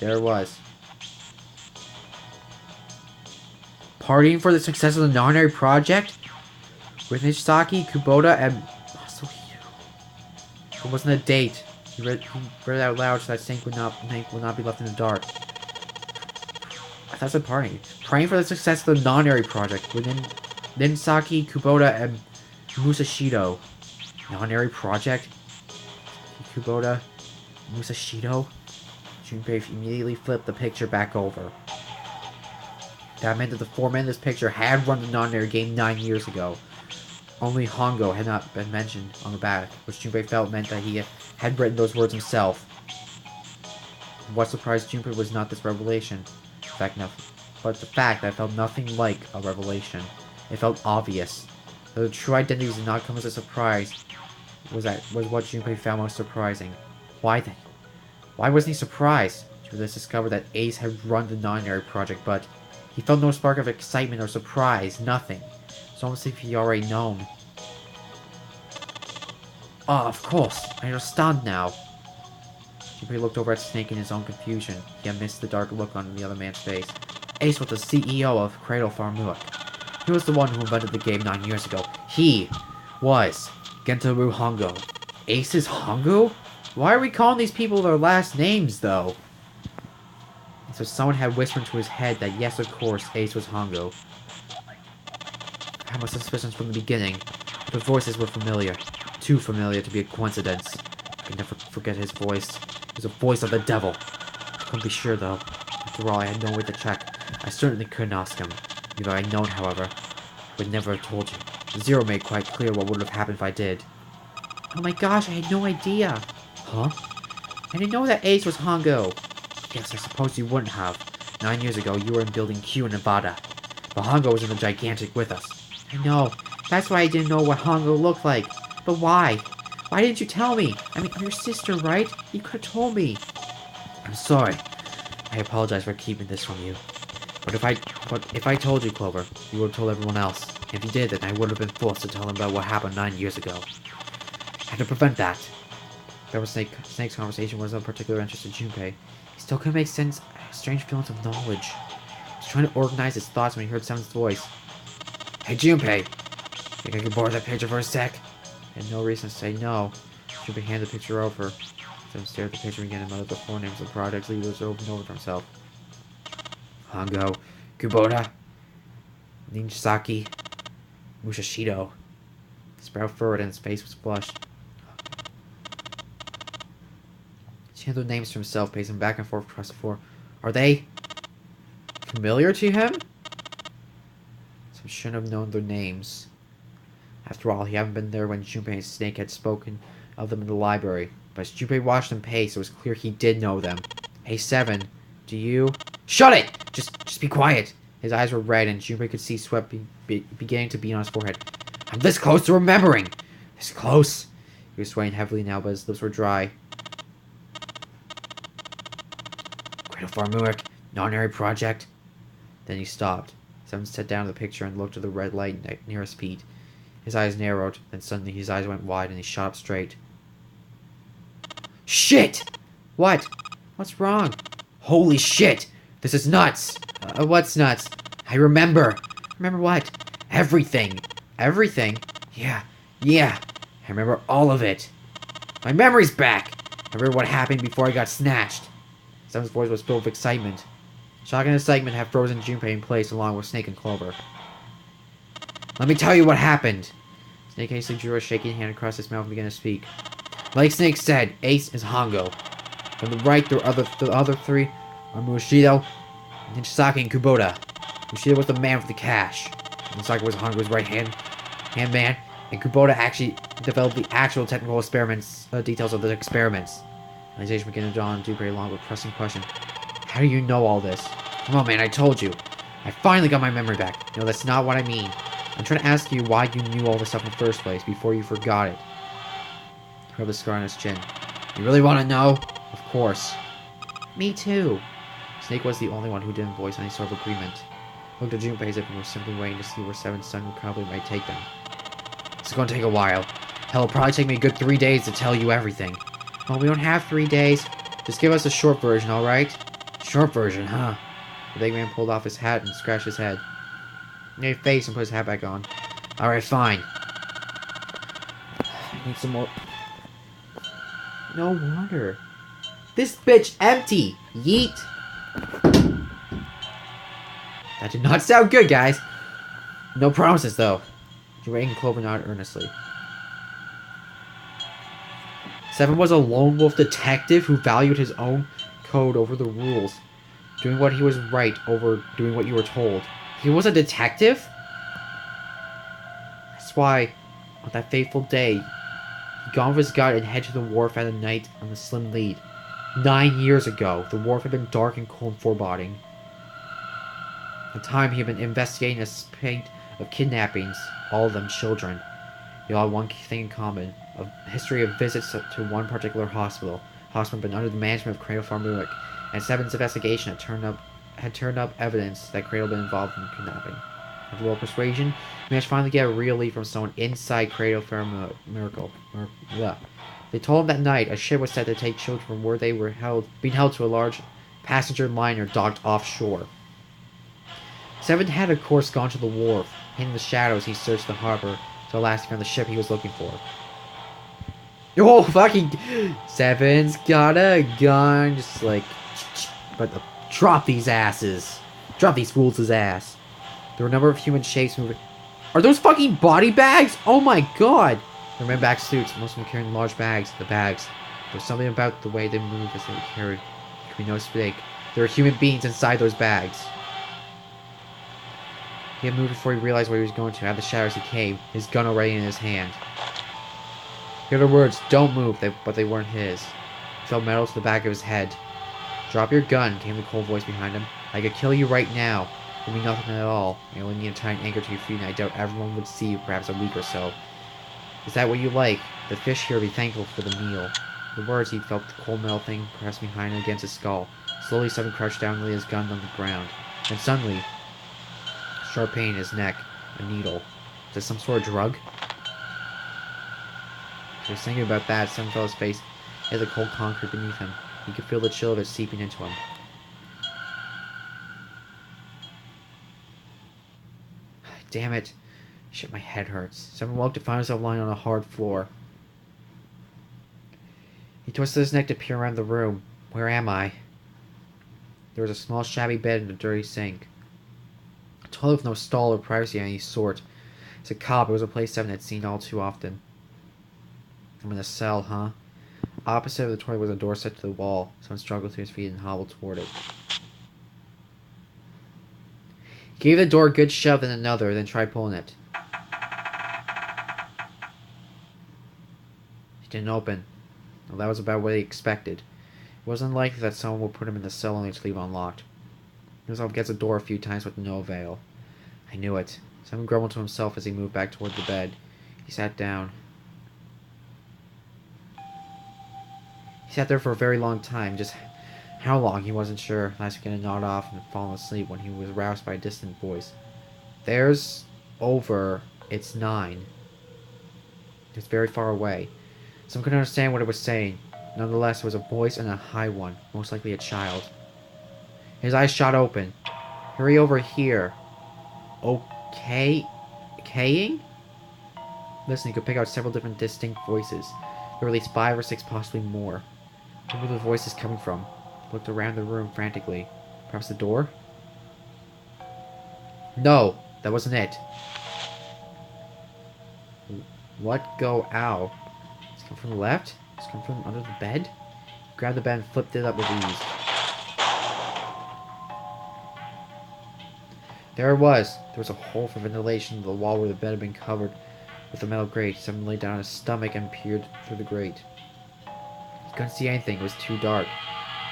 There it was. Partying for the success of the non-binary project? With Nishisaki, Kubota, and Masahiro. It wasn't a date. He read it out loud so that Snake would not be left in the dark. I thought it said partying. Praying for the success of the non-binary project with Nishisaki, Kubota, and Musashido. Non-binary project? Kubota, Musashido? Junpei immediately flipped the picture back over. That meant that the 4 men in this picture had run the non-binary game 9 years ago. Only Hongo had not been mentioned on the back, which Junpei felt meant that he had written those words himself. What surprised Junpei was not this revelation. In fact, nothing. But the fact that it felt nothing like a revelation. It felt obvious. Though the true identities did not come as a surprise, was what Junpei found most surprising. Why then? Why wasn't he surprised? Junpei discovered that Ace had run the non-binary project, but he felt no spark of excitement or surprise, nothing. It's almost as if he already known. Ah, of course, I understand now. Junpei looked over at Snake in his own confusion. He had missed the dark look on the other man's face. Ace was the CEO of Cradle Farm Muick. He was the one who invented the game 9 years ago. He was Gentaro Hongo. Ace is Hongo? Why are we calling these people their last names, though? And so someone had whispered into his head that yes, of course, Ace was Hongo. I had my suspicions from the beginning, but the voices were familiar. Too familiar to be a coincidence. I could never forget his voice. It was the voice of the devil. I couldn't be sure, though. After all, I had no way to check. I certainly couldn't ask him. If I had known, however, I would never have told you. Zero made quite clear what would have happened if I did. Oh my gosh, I had no idea. Huh? I didn't know that Ace was Hongo. Yes, I suppose you wouldn't have. 9 years ago, you were in Building Q in Nevada. But Hongo was in the Gigantic with us. I know. That's why I didn't know what Hongo looked like. But why? Why didn't you tell me? I mean, I'm your sister, right? You could have told me. I'm sorry. I apologize for keeping this from you. But if I told you, Clover, you would have told everyone else. If you did, then I would have been forced to tell them about what happened 9 years ago. I had to prevent that. That was Snake's conversation was of particular interest to Junpei. He still couldn't make sense. Strange feelings of knowledge. He was trying to organize his thoughts when he heard Seven's voice. Hey, Junpei! Think I could borrow that picture for a sec? He had no reason to say no. Junpei handed the picture over. Seven stared at the picture again and muttered the 4 names of the project's leaders over and over to himself. Hongo, Kubota, Nishisaki, Musashido. His brow furrowed and his face was flushed. He handed the names to himself, pacing back and forth across the floor. Are they familiar to him? So he shouldn't have known their names. After all, he hadn't been there when Junpei and Snake had spoken of them in the library. But as Junpei watched them pace, it was clear he did know them. Hey, Seven, do you... Shut it! Just be quiet. His eyes were red, and Junpei could see sweat beginning to bead on his forehead. I'm this close to remembering! This close! He was swaying heavily now, but his lips were dry. Cradle Farm Muick, non-binary project. Then he stopped. Seven sat down to the picture and looked at the red light near his feet. His eyes narrowed, then suddenly his eyes went wide and he shot up straight. Shit! What? What's wrong? Holy shit! This is nuts! What's nuts? I remember! Remember what? Everything! Everything? Yeah, yeah. I remember all of it. My memory's back! I remember what happened before I got snatched. Seven's voice was filled with excitement. Shock and excitement had frozen Junpei in place along with Snake and Clover. Let me tell you what happened! Snake hastily drew a shaking hand across his mouth and began to speak. Like Snake said, Ace is Hongo. From the right, the other three are Mushido, Nichisaki, and Kubota. Mushido was the man with the cash. Nichisaki was Hongo's right-hand man, and Kubota actually developed the actual technical experiments, details of the experiments. Realization began to dawn on Junpei along with a pressing question. How do you know all this? Come on, man, I told you. I finally got my memory back. No, that's not what I mean. I'm trying to ask you why you knew all this stuff in the first place, before you forgot it. He rubbed the scar on his chin. You really want to know? Of course. Me too. Snake was the only one who didn't voice any sort of agreement. He looked at Junpei as if he were simply waiting to see where Seven's son probably might take them. It's going to take a while. Hell, it'll probably take me a good 3 days to tell you everything. Well, we don't have 3 days. Just give us a short version, alright? Short version, huh? The big man pulled off his hat and scratched his head. He made a face and put his hat back on. Alright, fine. I need some more... No wonder. This bitch empty! Yeet! That did not sound good, guys. No promises, though. Junpei and Clover nodded earnestly. Seven was a lone wolf detective who valued his own code over the rules. Doing what he was right over doing what you were told. He was a detective? That's why, on that fateful day, he got with his guide and headed to the wharf at night on the Slim Lead. 9 years ago, the wharf had been dark and cold and foreboding. At the time, he had been investigating a spate of kidnappings, all of them children. They all had one thing in common, a history of visits to one particular hospital had been under the management of Cradle Farmuic, and Seven's investigation had turned up evidence that Cradle had been involved in kidnapping. With a little persuasion, he managed to finally get a real lead from someone inside Cradle Farmuic. They told him that night a ship was set to take children from where they were being held to a large passenger liner docked offshore. Seven had, of course, gone to the wharf. In the shadows, he searched the harbor till last he found the ship he was looking for. Oh, fucking... Seven's got a gun. Just like... But drop these asses. Drop these fools' ass. There were a number of human shapes moving... Are those fucking body bags? Oh my god! They were men-back suits, most of them carrying large bags. The bags. There was something about the way they moved as they were carried. There could be no mistake. There were human beings inside those bags. He had moved before he realized where he was going to. Out of the shadows he came, his gun already in his hand. He heard the words, "Don't move," but they weren't his. He felt metal to the back of his head. "Drop your gun," came the cold voice behind him. "I could kill you right now. It would mean nothing at all. I only need to tie an anchor to your feet, and I doubt everyone would see you for perhaps a week or so. Is that what you like? The fish here will be thankful for the meal." The words, he felt the cold metal thing pressed behind him against his skull. Slowly, Seven crouched down and laid his gun on the ground. Then suddenly, sharp pain in his neck. A needle. Is this some sort of drug? He was thinking about that. Seven felt his face hit the cold concrete beneath him. He could feel the chill of it seeping into him. Damn it. Shit, my head hurts. Seven woke to find himself lying on a hard floor. He twisted his neck to peer around the room. Where am I? There was a small shabby bed and a dirty sink. A toilet with no stall or privacy of any sort. As a cop, it was a place Seven had seen all too often. I'm in a cell, huh? Opposite of the toilet was a door set to the wall. Someone struggled to his feet and hobbled toward it. He gave the door a good shove, then another, then tried pulling it. It didn't open. Well, that was about what he expected. It wasn't likely that someone would put him in the cell only to leave unlocked. He was up against the door a few times with no avail. I knew it. Simon grumbled to himself as he moved back toward the bed. He sat down. He sat there for a very long time, just how long he wasn't sure. Last weekend, he nodded off and had fallen asleep when he was roused by a distant voice. "There's over. It's 9. It's very far away. Someone couldn't understand what it was saying. Nonetheless, it was a voice and a high one, most likely a child. His eyes shot open. "Hurry over here." Okay? Kaying? Listening, he could pick out several different distinct voices. There were at least 5 or 6, possibly more. Where were the voices coming from? He looked around the room frantically. Perhaps the door? No, that wasn't it. What go ow? It's come from the left? It's come from under the bed? He grabbed the bed and flipped it up with ease. There it was. There was a hole for ventilation in the wall where the bed had been covered with a metal grate. Someone lay down on his stomach and peered through the grate. He couldn't see anything. It was too dark.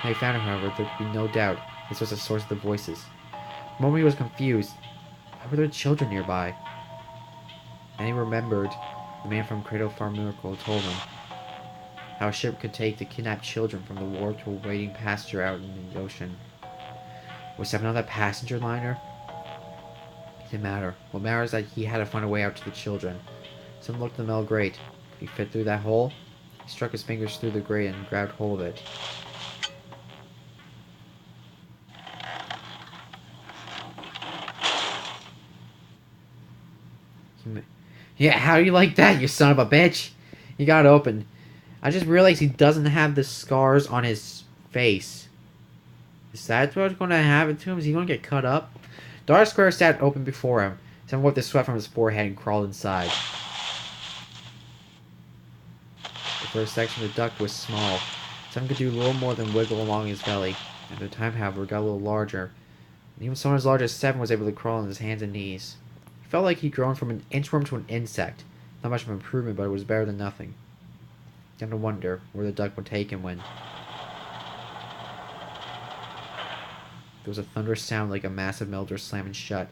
When he found it, however, there could be no doubt this was the source of the voices. For a moment he was confused. Why were there children nearby? And he remembered the man from Cradle Farm Miracle told him how a ship could take the kidnapped children from the wharf to a waiting passenger out in the ocean. Was Seven on that passenger liner? It didn't matter. What mattered is that he had to find a way out to the children. Seven looked at the metal grate. Could he fit through that hole? He struck his fingers through the grate and grabbed hold of it. Yeah, how do you like that, you son of a bitch? He got open. I just realized he doesn't have the scars on his face. Is that what's going to happen to him? Is he going to get cut up? Dark square sat open before him. Someone wiped the sweat from his forehead and crawled inside. The first section of the duct was small. Someone could do little more than wiggle along his belly. After time, however, it got a little larger. And even someone as large as Seven was able to crawl on his hands and knees. He felt like he'd grown from an inchworm to an insect. Not much of an improvement, but it was better than nothing. He began to wonder where the duct would take him when... There was a thunderous sound like a massive metal door slamming shut.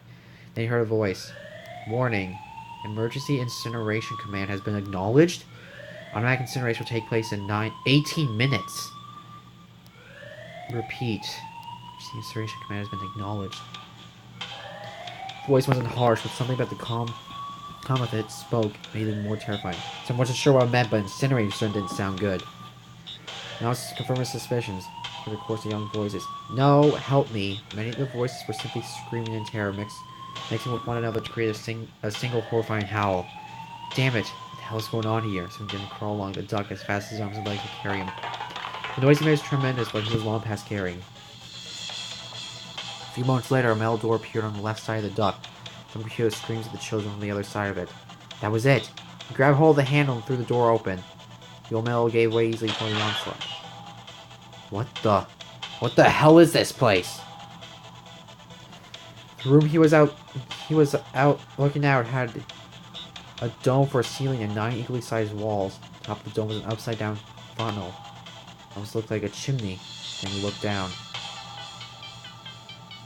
Then he heard a voice. Warning. Emergency incineration command has been acknowledged. Automatic incineration will take place in 18 minutes. Repeat. Emergency incineration command has been acknowledged. The voice wasn't harsh, but something about the calm with it spoke made it more terrifying. So I wasn't sure what it meant, but incineration didn't sound good. Now it's confirming his suspicions. For the course of young voices. No, help me. Many of the voices were simply screaming in terror, mixing with one another to create a single horrifying howl. Damn it. What the hell is going on here? Someone didn't crawl along the duct as fast as his arms and legs could carry him. The noise he made was tremendous, but he was long past carrying. A few moments later, a metal door appeared on the left side of the duct. Someone could hear the screams of the children on the other side of it. That was it. He grabbed hold of the handle and threw the door open. The old metal gave way easily for the onslaught. What the hell is this place? The room he was out looking out had a dome for a ceiling and 9 equally sized walls. Top of the dome was an upside down funnel. It almost looked like a chimney when you looked down.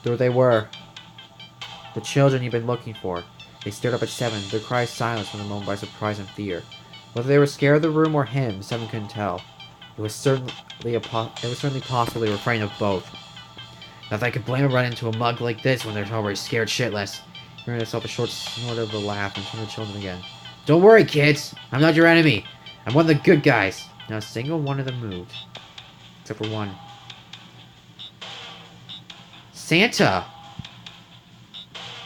There they were. The children he'd been looking for. They stared up at Seven, their cries silenced for the moment by surprise and fear. Whether they were scared of the room or him, Seven couldn't tell. It was certainly possible they were afraid of both. Not that I could blame him running into a mug like this when they're already scared shitless. He heard himself a short snort of a laugh and turned to the children again. Don't worry, kids. I'm not your enemy. I'm one of the good guys. Not a single one of them moved. Except for one. Santa!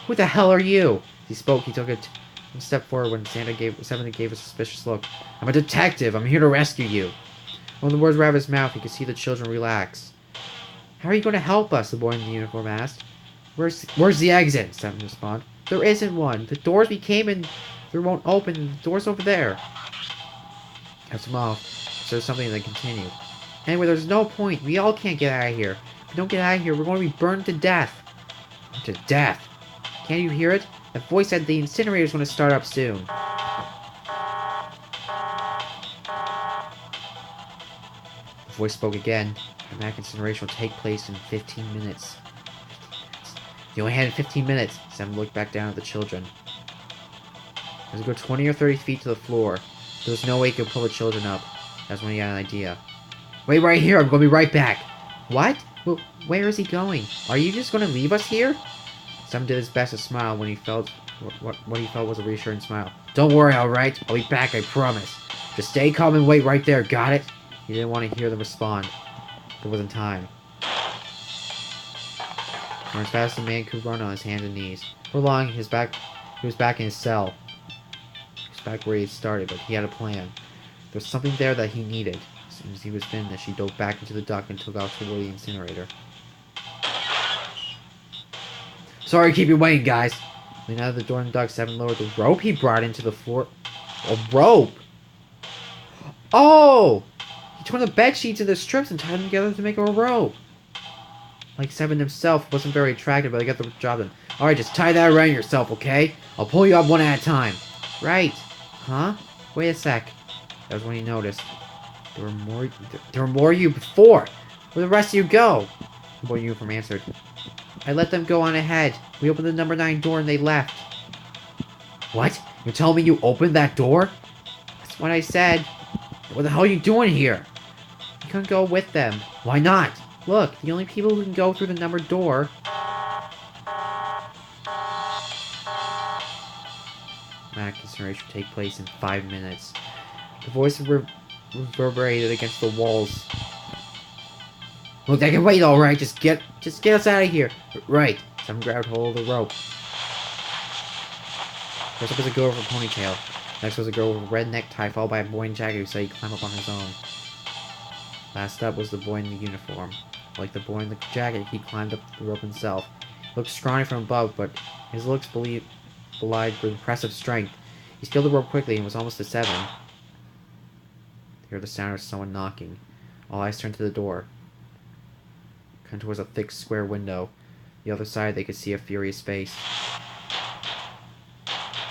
Who the hell are you? As he spoke, he took a step forward when Seven gave a suspicious look. I'm a detective. I'm here to rescue you. When the words were out of his mouth, he could see the children relax. How are you going to help us? The boy in the uniform asked. Where's the exit? Seven responded. There isn't one. The doors we came in through won't open. The door's over there. Cut him off. So there's something that continued. Anyway, there's no point. We all can't get out of here. If we don't get out of here, we're going to be burned to death. To death? Can't you hear it? That voice said the incinerator's going to start up soon. The voice spoke again. Automatic incineration will take place in 15 minutes. You only had 15 minutes. Sam looked back down at the children. As we go 20 or 30 feet to the floor, there was no way he could pull the children up. That's when he got an idea. Wait right here. I'm going to be right back. What? Well, where is he going? Are you just going to leave us here? Sam did his best to smile when he felt what he felt was a reassuring smile. Don't worry, alright? I'll be back, I promise. Just stay calm and wait right there, got it? He didn't want to hear them respond. There wasn't time. Run as fast as a man could run on his hands and knees. For long, he was back in his cell. He was back where he started, but he had a plan. There was something there that he needed. As soon as he was finished, she dove back into the duct and took off toward the incinerator. Sorry to keep you waiting, guys. Leaning out of the door in the duct, Seven lowered the rope he brought into the floor. A rope? Oh! He tore the bed sheets into strips and tied them together to make a rope. Like Seven himself, wasn't very attractive, but they got the job done. Alright, just tie that around yourself, okay? I'll pull you up one at a time. Right. Huh? Wait a sec. That was when he noticed. There were more of you before. Where'd the rest of you go? The boy in uniform answered. I let them go on ahead. We opened the number 9 door and they left. What? You're telling me you opened that door? That's what I said. What the hell are you doing here? You couldn't go with them. Why not? Look, the only people who can go through the numbered door... Mac incineration will take place in 5 minutes. The voice reverberated against the walls. Look, they can wait, alright. Just get us out of here. Right. Some grabbed hold of the rope. First up was a girl with a ponytail. Next was a girl with a red necktie, followed by a boy in jacket who said he'd climb up on his own. Last up was the boy in the uniform. Like the boy in the jacket, he climbed up the rope himself. He looked scrawny from above, but his looks belied with impressive strength. He scaled the rope quickly and was almost to 7. They heard the sound of someone knocking. All eyes turned to the door. Come towards a thick square window. The other side, they could see a furious face.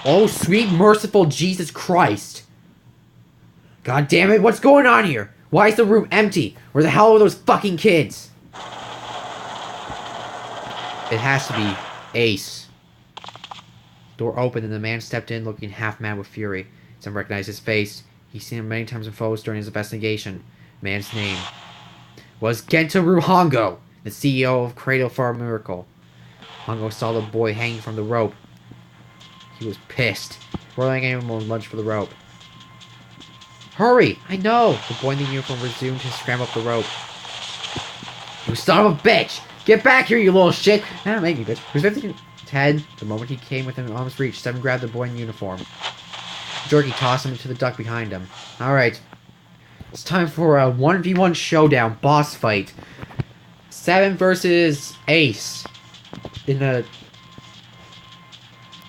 Oh, sweet merciful Jesus Christ! God damn it, what's going on here? Why is the room empty? Where the hell are those fucking kids? It has to be Ace. Door opened and the man stepped in looking half mad with fury. Some recognized his face. He's seen him many times in photos during his investigation. Man's name was Gentaru Hongo, the CEO of Cradle for a Miracle. Hongo saw the boy hanging from the rope. He was pissed. Roiling anyone would lunge for the rope. Hurry! I know! The boy in the uniform resumed his scramble up the rope. You son of a bitch! Get back here, you little shit! Ah, make me, bitch. Who's 15? Ted, the moment he came within arm's reach, Seven grabbed the boy in uniform. Jerky tossed him into the duct behind him. Alright. It's time for a 1v1 showdown boss fight. 7 versus Ace. In a...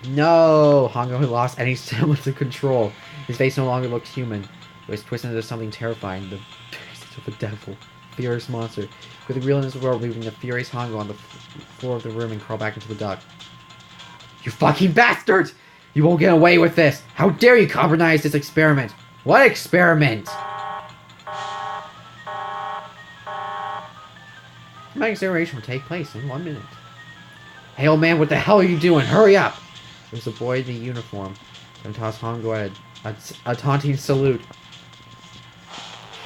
No! Hongo had lost any semblance of control. His face no longer looked human. It was twisted into something terrifying. The face of a devil. Furious monster. With a reel in his world, leaving the furious Hongo on the floor of the room and crawl back into the duct. You fucking bastards! You won't get away with this! How dare you compromise this experiment? What experiment? My examination will take place in 1 minute. Hey old man, what the hell are you doing? Hurry up! It was the boy in the uniform. Then tossed Hongo a taunting salute.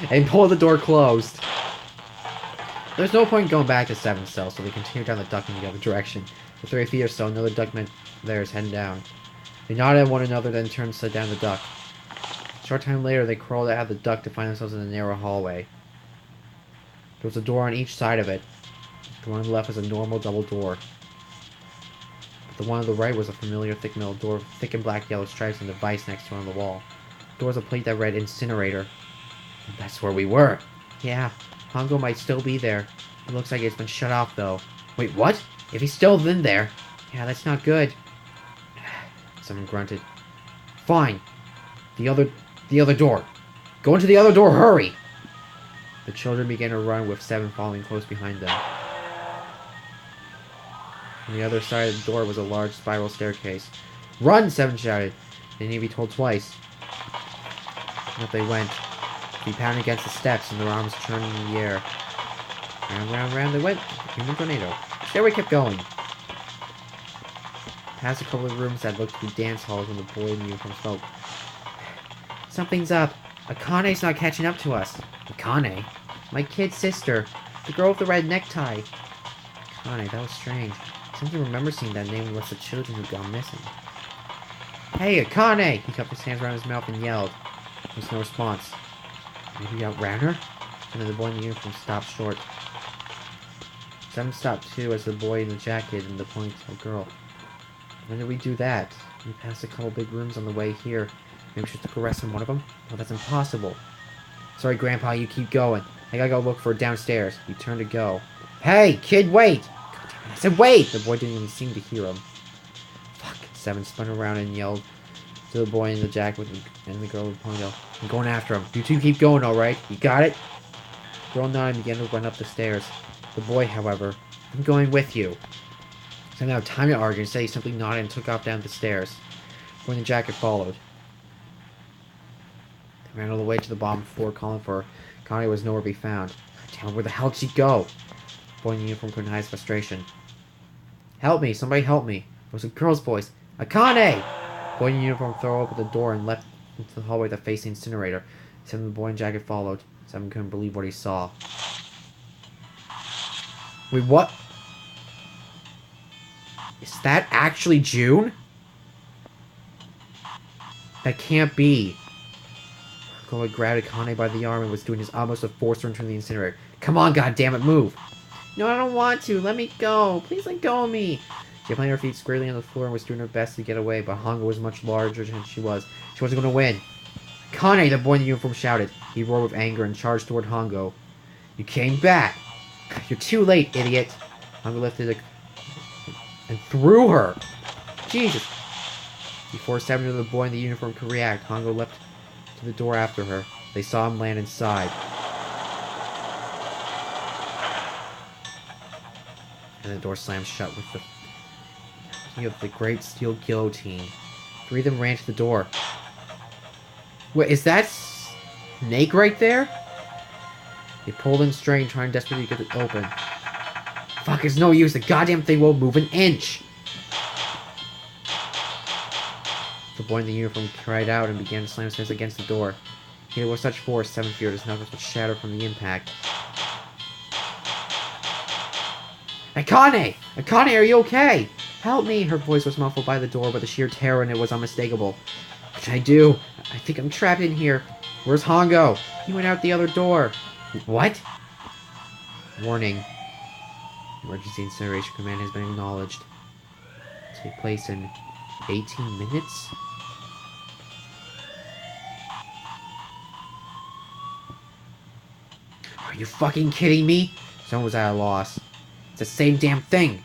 And pulled the door closed. There's no point going back to 7's cell, so they continued down the duct in the other direction. For 3 feet or so, another ductman there is heading down. They nodded at one another, then turned to down the duct. A short time later, they crawled out of the duct to find themselves in a narrow hallway. There was a door on each side of it. The one on the left was a normal double door. But the one on the right was a familiar thick metal door with thick and black yellow stripes and a device next to it on the wall. The door was a plate that read incinerator. And that's where we were. Yeah, Hongo might still be there. It looks like it's been shut off though. Wait, what? If he's still in there? Yeah, that's not good. Someone grunted. Fine. The other door. Go into the other door, hurry! The children began to run with 7 following close behind them. On the other side of the door was a large spiral staircase. Run! 7 shouted. They need to be told twice. And up they went. They pounded against the steps and their arms churning in the air. Round, round, round they went. Human tornado. The stairway kept going. Past a couple of rooms that looked to be dance halls when the boy in the uniform spoke. Something's up. Akane's not catching up to us. Akane? My kid's sister. The girl with the red necktie. Akane, that was strange. I seem to remember seeing that name unless the children had gone missing. Hey, Akane! He cupped his hands around his mouth and yelled. There was no response. Maybe you outran her? And then the boy in the uniform stopped short. 7 stopped too as the boy in the jacket and the ponytail girl. When did we do that? We passed a couple big rooms on the way here. Maybe she took a rest on one of them? No, that's impossible. Sorry, Grandpa, you keep going. I gotta go look for her downstairs. You turn to go. Hey, kid, wait! God damn it, I said wait! The boy didn't even seem to hear him. Fuck. Seven spun around and yelled to the boy in the jacket and the girl with the ponytail. I'm going after him. You two keep going, alright? You got it? The girl nodded and began to run up the stairs. The boy, however, I'm going with you. So now time to argue. Instead, he simply nodded and took off down the stairs. The boy in the jacket followed. They ran all the way to the bottom floor calling for her. Connie was nowhere to be found. Damn, where the hell did she go? The boy in the uniform couldn't hide his frustration. Help me! Somebody help me! It was a girl's voice. Akane! The boy in uniform threw open the door and leapt into the hallway that faced the incinerator. Seven the boy in jacket followed. Seven couldn't believe what he saw. Wait, what? Is that actually June? That can't be. Chloe grabbed Akane by the arm and was doing his utmost to force her into the incinerator. Come on, goddammit, move! No, I don't want to. Let me go. Please let go of me. She had planted her feet squarely on the floor and was doing her best to get away, but Hongo was much larger than she was. She wasn't going to win. Akane, the boy in the uniform shouted. He roared with anger and charged toward Hongo. You came back. You're too late, idiot. Hongo lifted it and threw her. Jesus. Before Seven or the boy in the uniform could react, Hongo leapt to the door after her. They saw him land inside. And the door slammed shut with the great steel guillotine. Three of them ran to the door. Wait, is that Snake right there? They pulled and strained, trying desperately to get it open. Fuck, it's no use. The goddamn thing won't move an inch. The boy in the uniform cried out and began to slam his fist against the door. He hit with such force, Seven feared his knuckles would shatter from the impact. Akane! Akane, are you okay? Help me! Her voice was muffled by the door, but the sheer terror in it was unmistakable. What should I do? I think I'm trapped in here. Where's Hongo? He went out the other door. What? Warning. Emergency incineration command has been acknowledged. Take place in 18 minutes? Are you fucking kidding me? Someone was at a loss. It's the same damn thing.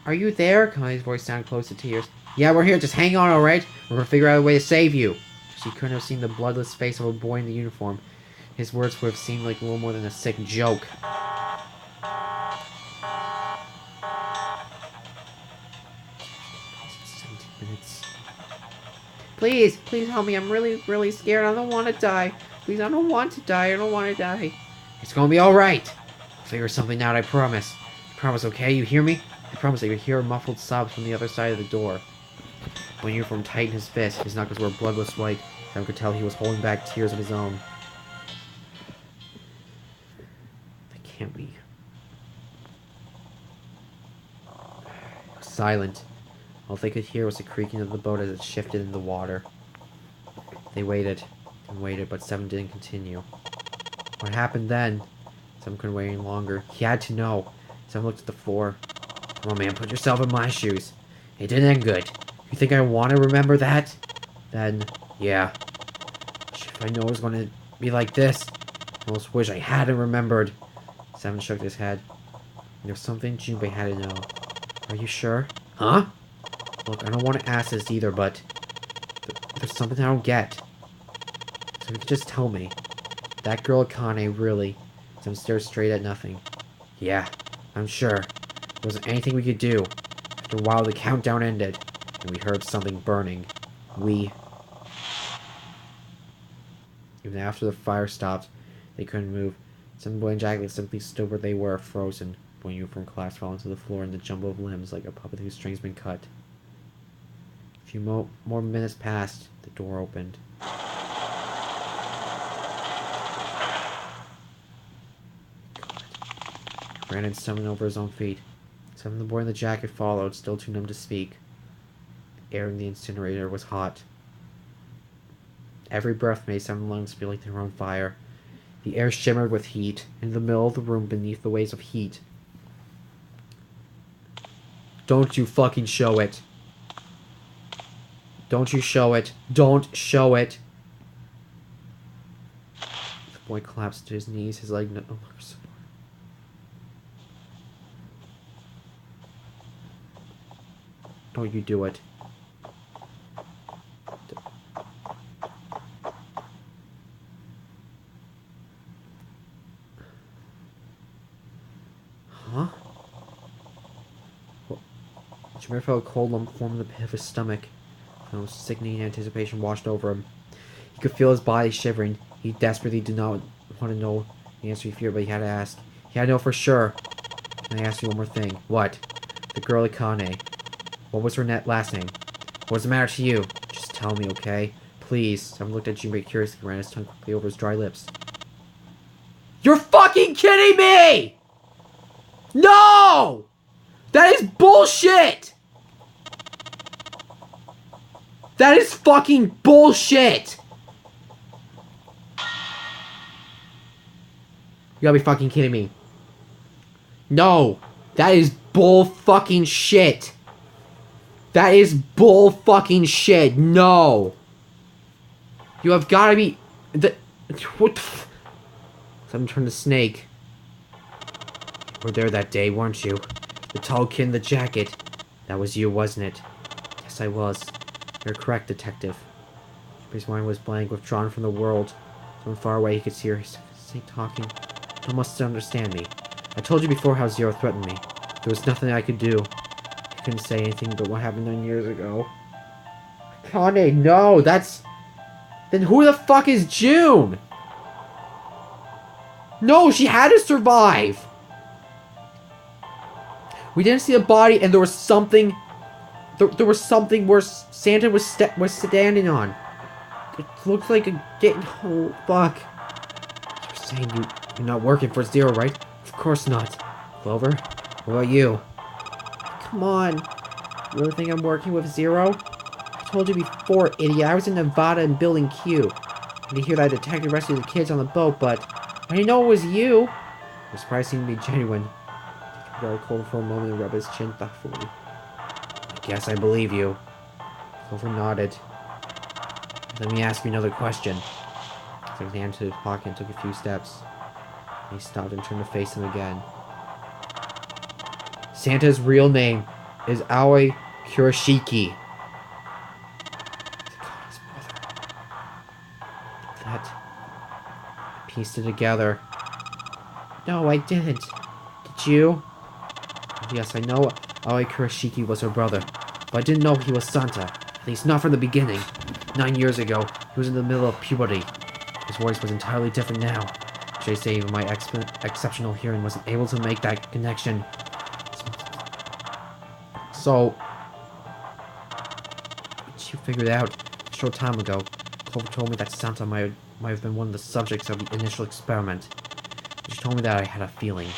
Are you there? Connie's voice sounded close to tears. Yeah, we're here. Just hang on, alright? We're gonna figure out a way to save you. She couldn't have seen the bloodless face of a boy in the uniform. His words would have seemed like a little more than a sick joke. Please, please help me. I'm really, really scared. I don't want to die. Please, I don't want to die. I don't want to die. It's gonna be alright. I'll figure something out, I promise. I promise, okay? You hear me? I promise I could hear muffled sobs from the other side of the door. When uniform tightened his fist, his knuckles were bloodless white. Sam could tell he was holding back tears of his own. That can't be. It was silent. All they could hear was the creaking of the boat as it shifted in the water. They waited and waited, but Seven didn't continue. What happened then? Seven couldn't wait any longer. He had to know. Seven looked at the floor. Come on, man, put yourself in my shoes. It didn't end good. You think I want to remember that? Then, yeah. If I know it was going to be like this, I almost wish I hadn't remembered. Seven shook his head. There's something Junpei had to know. Are you sure? Huh? Look, I don't want to ask this either, but there's something I don't get. So you could just tell me. That girl Akane, really? Seven stared straight at nothing. Yeah, I'm sure. There wasn't anything we could do. After a while, the countdown ended, and we heard something burning. Even after the fire stopped, they couldn't move. Seven boy and Jacqueline simply stood where they were, frozen. Boy in uniform collapsed, falling to the floor in the jumble of limbs like a puppet whose string's been cut. A few more minutes passed. The door opened. Brandon stumbled over his own feet. Seven, the boy in the jacket, followed, still too numb to speak. The air in the incinerator was hot. Every breath made Seven's lungs feel like they were on fire. The air shimmered with heat. In the middle of the room, beneath the waves of heat. Don't you fucking show it. Don't you show it. Don't show it. The boy collapsed to his knees, his leg no longer supported. Don't you do it. Huh? Jameer felt a cold lump form in the pit of his stomach. No sickening anticipation washed over him. He could feel his body shivering. He desperately did not want to know the answer he feared, but he had to ask. He had to know for sure. And I asked you one more thing. What? The girl Akane. What was her last name? What's the matter to you? Just tell me, okay? Please. Someone looked at Jinbei curiously and ran his tongue quickly over his dry lips. You're fucking kidding me! No! That is bullshit! That is fucking bullshit! You gotta be fucking kidding me. No! That is bull fucking shit! That is bull fucking shit! No! You have gotta be... What the f... Someone turned to Snake. You were there that day, weren't you? The tall kid in the jacket. That was you, wasn't it? Yes, I was. You're correct, detective. His mind was blank, withdrawn from the world. From far away, he could see her talking. You must understand me. I told you before how Zero threatened me. There was nothing I could do. I couldn't say anything but what happened 9 years ago. Kane, no, that's... Then who the fuck is June? No, she had to survive! We didn't see a body, and there was something... There was something where Santa was standing on. It looked like a gate. Oh, fuck. You're saying you're not working for Zero, right? Of course not. Clover, what about you? Come on. You really think I'm working with Zero? I told you before, idiot. I was in Nevada in Building Q. And to hear that detective rescued the kids on the boat, but I didn't know it was you. Your surprise seemed to be genuine. Very cold for a moment and rubbed his chin thoughtfully. I guess I believe you. Clover nodded. Let me ask you another question. He took his hand to his pocket and took a few steps. He stopped and turned to face him again. Santa's real name is Aoi Kurashiki. That... I pieced it together. No, I didn't. Did you? Yes, I know Aoi Kurashiki was her brother, but I didn't know he was Santa. At least not from the beginning. 9 years ago, he was in the middle of puberty. His voice was entirely different now. Should I say even my exceptional hearing wasn't able to make that connection. So... you figured out a short time ago. Clover told me that Santa might have been one of the subjects of the initial experiment. She told me that I had a feeling.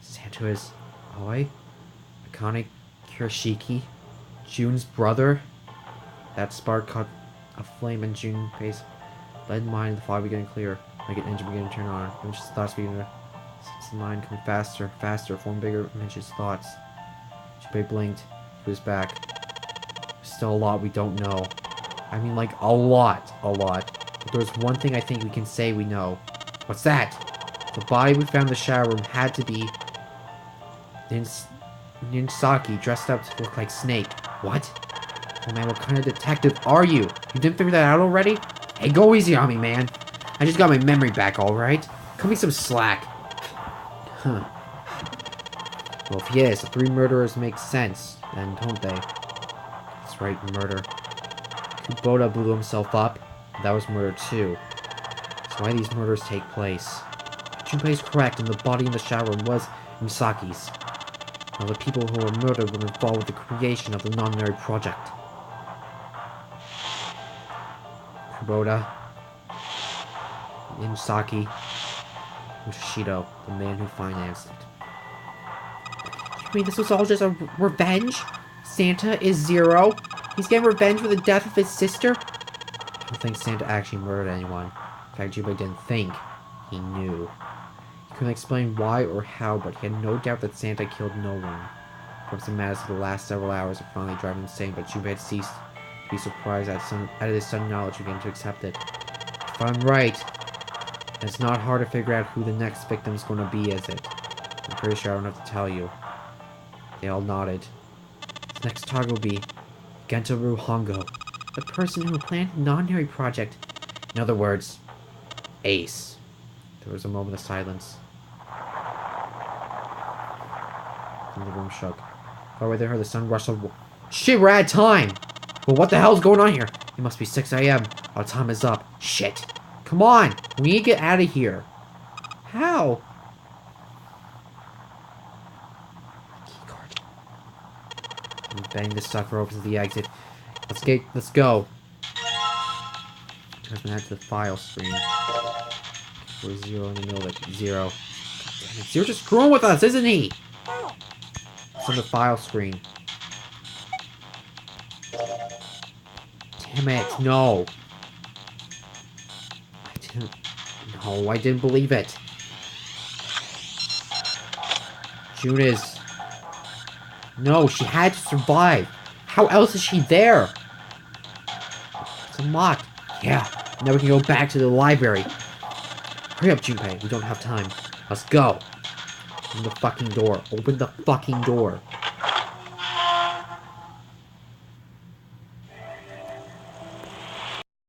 Santa is Aoi Akane Kurashiki, June's brother. That spark caught a flame in June's face. Lead mind, the fog began to clear, like an engine began to turn on. Image's thoughts began to sense the mind coming faster, faster, form bigger Image's thoughts. Jinbei blinked to his back. There's still a lot we don't know. I mean, like, a lot. But there's one thing I think we can say we know. What's that? The body we found in the shower room had to be Ninsaki dressed up to look like Snake. What? Oh man, what kind of detective are you? You didn't figure that out already? Hey, go easy on me, man. I just got my memory back, alright? Cut me some slack. Huh. Well, if he is, the 3 murderers make sense, then, don't they? That's right, murder. Kubota blew himself up. That was murder too. That's why these murders take place. Junpei is correct, and the body in the shower room was Misaki's. Now, the people who were murdered were involved with the creation of the non-married project. Kubota, Misaki, and Shido, the man who financed it. You mean this was all just a revenge? Santa is Zero? He's getting revenge for the death of his sister? I don't think Santa actually murdered anyone. In fact, Jinbei didn't think. He knew. He couldn't explain why or how, but he had no doubt that Santa killed no one. From some madness of the last several hours are finally driving insane, but Junpei had ceased to be surprised at his sudden knowledge, began to accept it. If I'm right, it's not hard to figure out who the next victim is going to be, is it? I'm pretty sure I don't have to tell you. They all nodded. His next target will be Gentaru Hongo, the person who planned the non-Nary project. In other words, Ace. There was a moment of silence. Then the room shook. Far away they heard the sun rustle. Shit, we're out of time! Well, what the hell's going on here? It must be 6 a.m. Our time is up. Shit. Come on! We need to get out of here. How? Keycard. We bang this sucker over to the exit. Let's go. Turns me out to the file screen. We're 0 in the middle of it. 0. Damn it. Zero's just screwing with us, isn't he? It's on the file screen. Damn it, no. I didn't believe it. June is... No, she had to survive. How else is she there? It's unlocked. Yeah, now we can go back to the library. Hurry up, Junpei. We don't have time. Let's go. Open the fucking door. Open the fucking door.